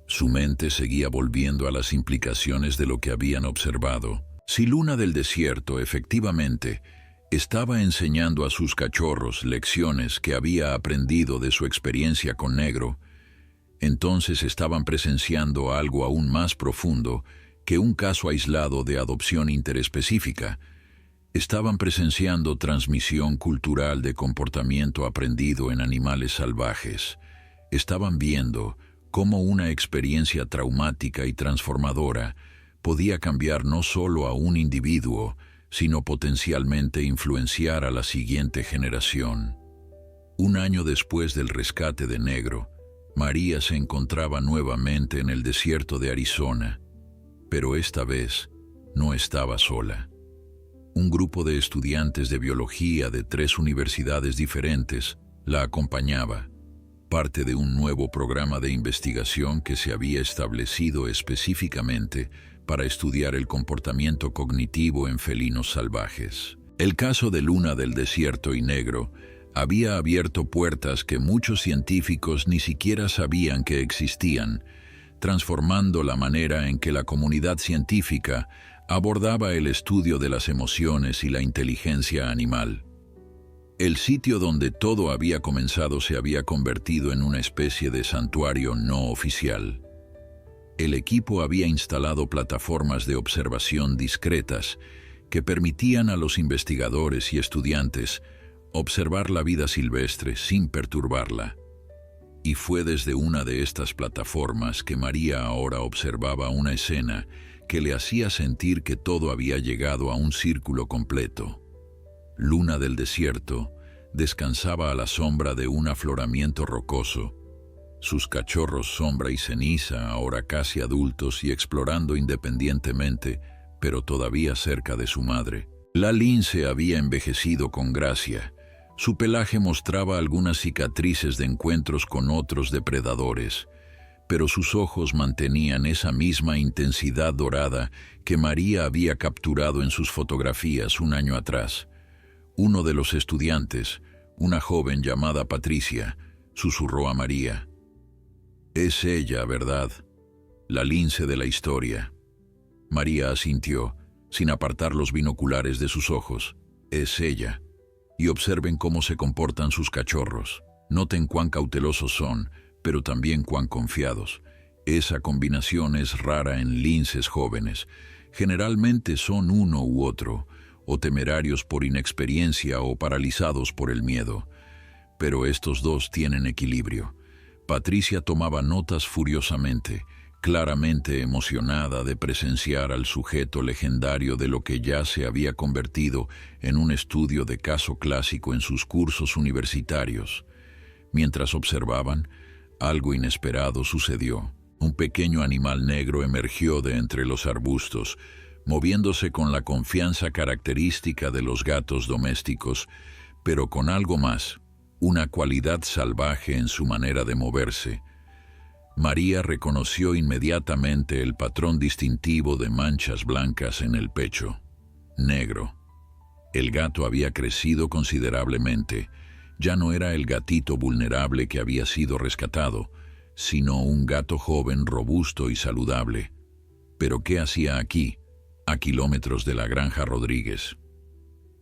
Su mente seguía volviendo a las implicaciones de lo que habían observado. Si Luna del Desierto efectivamente estaba enseñando a sus cachorros lecciones que había aprendido de su experiencia con Negro, entonces estaban presenciando algo aún más profundo que un caso aislado de adopción interespecífica. Estaban presenciando transmisión cultural de comportamiento aprendido en animales salvajes. Estaban viendo cómo una experiencia traumática y transformadora podía cambiar no solo a un individuo, sino potencialmente influenciar a la siguiente generación. Un año después del rescate de Negro, María se encontraba nuevamente en el desierto de Arizona, pero esta vez no estaba sola. Un grupo de estudiantes de biología de 3 universidades diferentes la acompañaba, parte de un nuevo programa de investigación que se había establecido específicamente para estudiar el comportamiento cognitivo en felinos salvajes. El caso de Luna del Desierto y Negro Había abierto puertas que muchos científicos ni siquiera sabían que existían, transformando la manera en que la comunidad científica abordaba el estudio de las emociones y la inteligencia animal. El sitio donde todo había comenzado se había convertido en una especie de santuario no oficial. El equipo había instalado plataformas de observación discretas que permitían a los investigadores y estudiantes observar la vida silvestre sin perturbarla. Y fue desde una de estas plataformas que María ahora observaba una escena que le hacía sentir que todo había llegado a un círculo completo. Luna del desierto descansaba a la sombra de un afloramiento rocoso, sus cachorros Sombra y Ceniza, ahora casi adultos y explorando independientemente, pero todavía cerca de su madre. La lince había envejecido con gracia. Su pelaje mostraba algunas cicatrices de encuentros con otros depredadores, pero sus ojos mantenían esa misma intensidad dorada que María había capturado en sus fotografías un año atrás. Uno de los estudiantes, una joven llamada Patricia, susurró a María: «Es ella, ¿verdad? La lince de la historia». María asintió, sin apartar los binoculares de sus ojos. «Es ella. Y observen cómo se comportan sus cachorros. Noten cuán cautelosos son, pero también cuán confiados. Esa combinación es rara en linces jóvenes. Generalmente son uno u otro, o temerarios por inexperiencia o paralizados por el miedo. Pero estos dos tienen equilibrio». Patricia tomaba notas furiosamente, claramente emocionada de presenciar al sujeto legendario de lo que ya se había convertido en un estudio de caso clásico en sus cursos universitarios. Mientras observaban, algo inesperado sucedió. Un pequeño animal negro emergió de entre los arbustos, moviéndose con la confianza característica de los gatos domésticos, pero con algo más, una cualidad salvaje en su manera de moverse. María reconoció inmediatamente el patrón distintivo de manchas blancas en el pecho. Negro. El gato había crecido considerablemente. Ya no era el gatito vulnerable que había sido rescatado, sino un gato joven, robusto y saludable. ¿Pero qué hacía aquí, a kilómetros de la granja Rodríguez?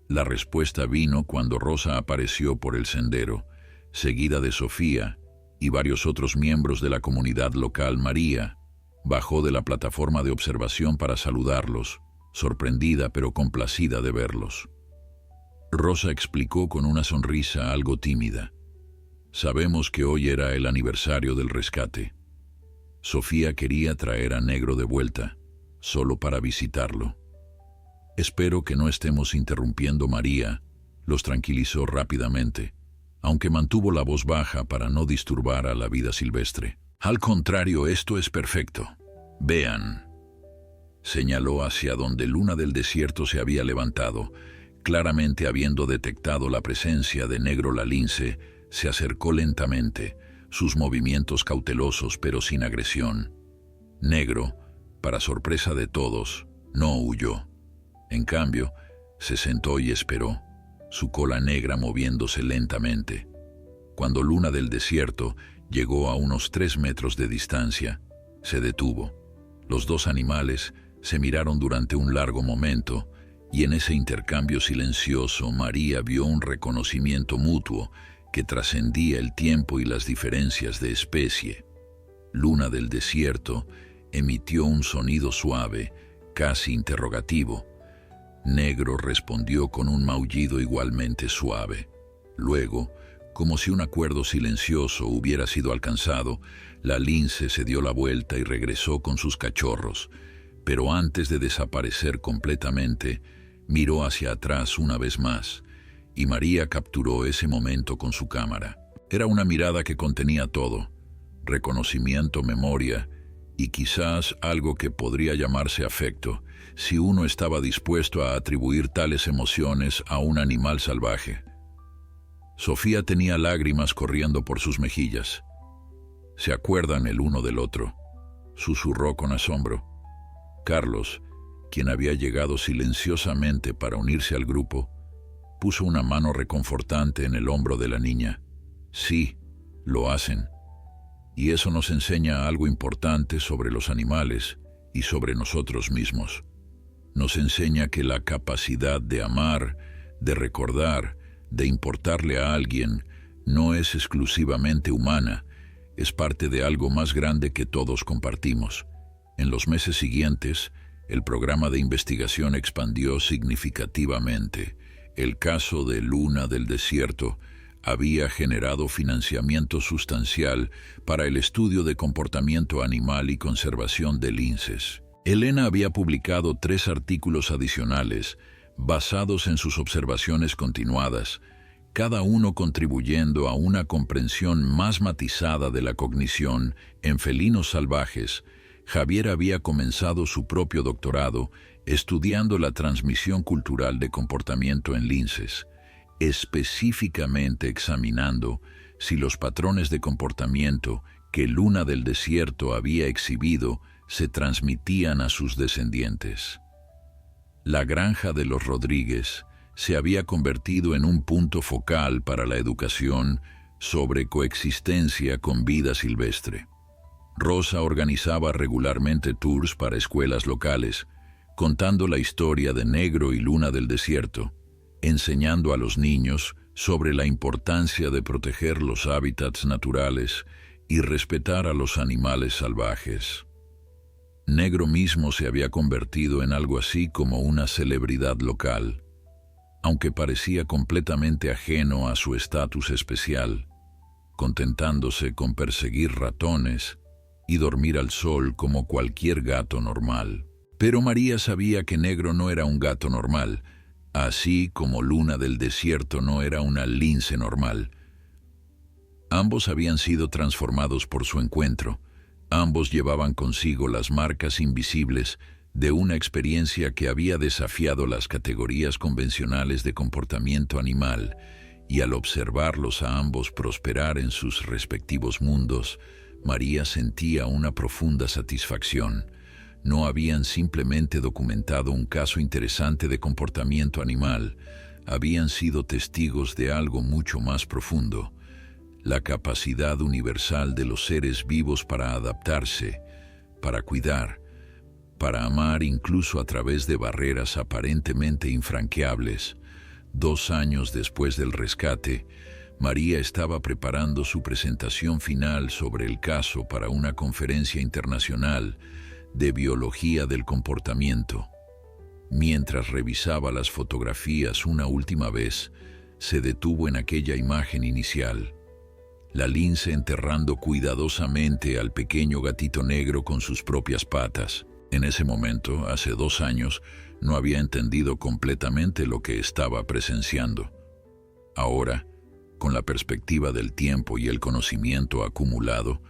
La respuesta vino cuando Rosa apareció por el sendero, seguida de Sofía y varios otros miembros de la comunidad local. María bajó de la plataforma de observación para saludarlos, sorprendida pero complacida de verlos. Rosa explicó con una sonrisa algo tímida: «Sabemos que hoy era el aniversario del rescate. Sofía quería traer a Negro de vuelta, solo para visitarlo. Espero que no estemos interrumpiendo». María los tranquilizó rápidamente, aunque mantuvo la voz baja para no disturbar a la vida silvestre. «Al contrario, esto es perfecto. Vean». Señaló hacia donde Luna del desierto se había levantado. Claramente habiendo detectado la presencia de Negro la lince, se acercó lentamente, sus movimientos cautelosos pero sin agresión. Negro, para sorpresa de todos, no huyó. En cambio, se sentó y esperó, su cola negra moviéndose lentamente. Cuando Luna del desierto llegó a unos 3 metros de distancia, se detuvo. Los dos animales se miraron durante un largo momento, y en ese intercambio silencioso María vio un reconocimiento mutuo que trascendía el tiempo y las diferencias de especie. Luna del desierto emitió un sonido suave, casi interrogativo. Negro respondió con un maullido igualmente suave. Luego, como si un acuerdo silencioso hubiera sido alcanzado, la lince se dio la vuelta y regresó con sus cachorros, pero antes de desaparecer completamente, miró hacia atrás una vez más, y María capturó ese momento con su cámara. Era una mirada que contenía todo: reconocimiento, memoria y quizás algo que podría llamarse afecto, si uno estaba dispuesto a atribuir tales emociones a un animal salvaje. Sofía tenía lágrimas corriendo por sus mejillas. «¿Se acuerdan el uno del otro?», susurró con asombro. Carlos, quien había llegado silenciosamente para unirse al grupo, Puso una mano reconfortante en el hombro de la niña. Sí, lo hacen. Y eso nos enseña algo importante sobre los animales y sobre nosotros mismos. Nos enseña que la capacidad de amar, de recordar, de importarle a alguien, no es exclusivamente humana, es parte de algo más grande que todos compartimos. En los meses siguientes, el programa de investigación expandió significativamente. El caso de Luna del Desierto había generado financiamiento sustancial para el estudio de comportamiento animal y conservación de linces. Elena había publicado 3 artículos adicionales basados en sus observaciones continuadas, cada uno contribuyendo a una comprensión más matizada de la cognición en felinos salvajes. Javier había comenzado su propio doctorado estudiando la transmisión cultural de comportamiento en linces, específicamente examinando si los patrones de comportamiento que Luna del Desierto había exhibido se transmitían a sus descendientes. La granja de los Rodríguez se había convertido en un punto focal para la educación sobre coexistencia con vida silvestre. Rosa organizaba regularmente tours para escuelas locales, contando la historia de Negro y Luna del Desierto, enseñando a los niños sobre la importancia de proteger los hábitats naturales y respetar a los animales salvajes. Negro mismo se había convertido en algo así como una celebridad local, aunque parecía completamente ajeno a su estatus especial, contentándose con perseguir ratones y dormir al sol como cualquier gato normal. Pero María sabía que Negro no era un gato normal, así como Luna del Desierto no era una lince normal. Ambos habían sido transformados por su encuentro. Ambos llevaban consigo las marcas invisibles de una experiencia que había desafiado las categorías convencionales de comportamiento animal, y al observarlos a ambos prosperar en sus respectivos mundos, María sentía una profunda satisfacción. No habían simplemente documentado un caso interesante de comportamiento animal, habían sido testigos de algo mucho más profundo: la capacidad universal de los seres vivos para adaptarse, para cuidar, para amar incluso a través de barreras aparentemente infranqueables. 2 años después del rescate, María estaba preparando su presentación final sobre el caso para una conferencia internacional de biología del comportamiento. Mientras revisaba las fotografías una última vez, se detuvo en aquella imagen inicial: la lince enterrando cuidadosamente al pequeño gatito negro con sus propias patas. En ese momento, hace 2 años, no había entendido completamente lo que estaba presenciando. Ahora, con la perspectiva del tiempo y el conocimiento acumulado,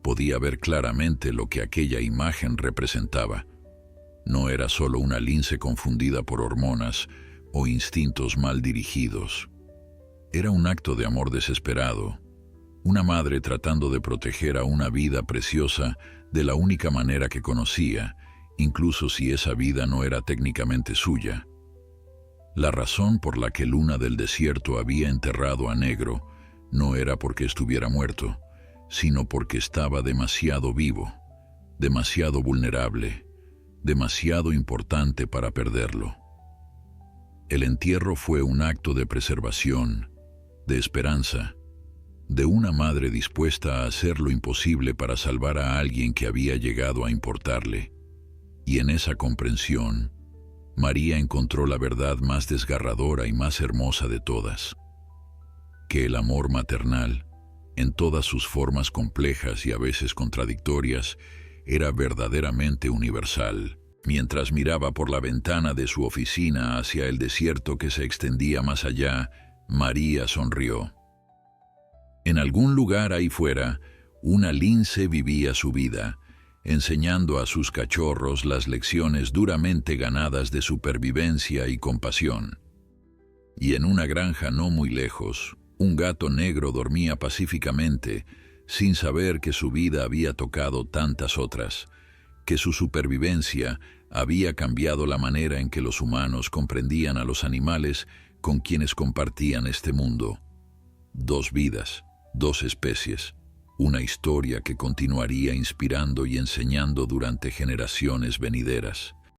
podía ver claramente lo que aquella imagen representaba. No era solo una lince confundida por hormonas o instintos mal dirigidos. Era un acto de amor desesperado, una madre tratando de proteger a una vida preciosa de la única manera que conocía, incluso si esa vida no era técnicamente suya. La razón por la que Luna del Desierto había enterrado a Negro no era porque estuviera muerto, sino porque estaba demasiado vivo, demasiado vulnerable, demasiado importante para perderlo. El entierro fue un acto de preservación, de esperanza, de una madre dispuesta a hacer lo imposible para salvar a alguien que había llegado a importarle. Y en esa comprensión, María encontró la verdad más desgarradora y más hermosa de todas: que el amor maternal, en todas sus formas complejas y a veces contradictorias, era verdaderamente universal. Mientras miraba por la ventana de su oficina hacia el desierto que se extendía más allá, María sonrió. En algún lugar ahí fuera, una lince vivía su vida, enseñando a sus cachorros las lecciones duramente ganadas de supervivencia y compasión. Y en una granja no muy lejos, un gato negro dormía pacíficamente, sin saber que su vida había tocado tantas otras, que su supervivencia había cambiado la manera en que los humanos comprendían a los animales con quienes compartían este mundo. Dos vidas, dos especies, una historia que continuaría inspirando y enseñando durante generaciones venideras.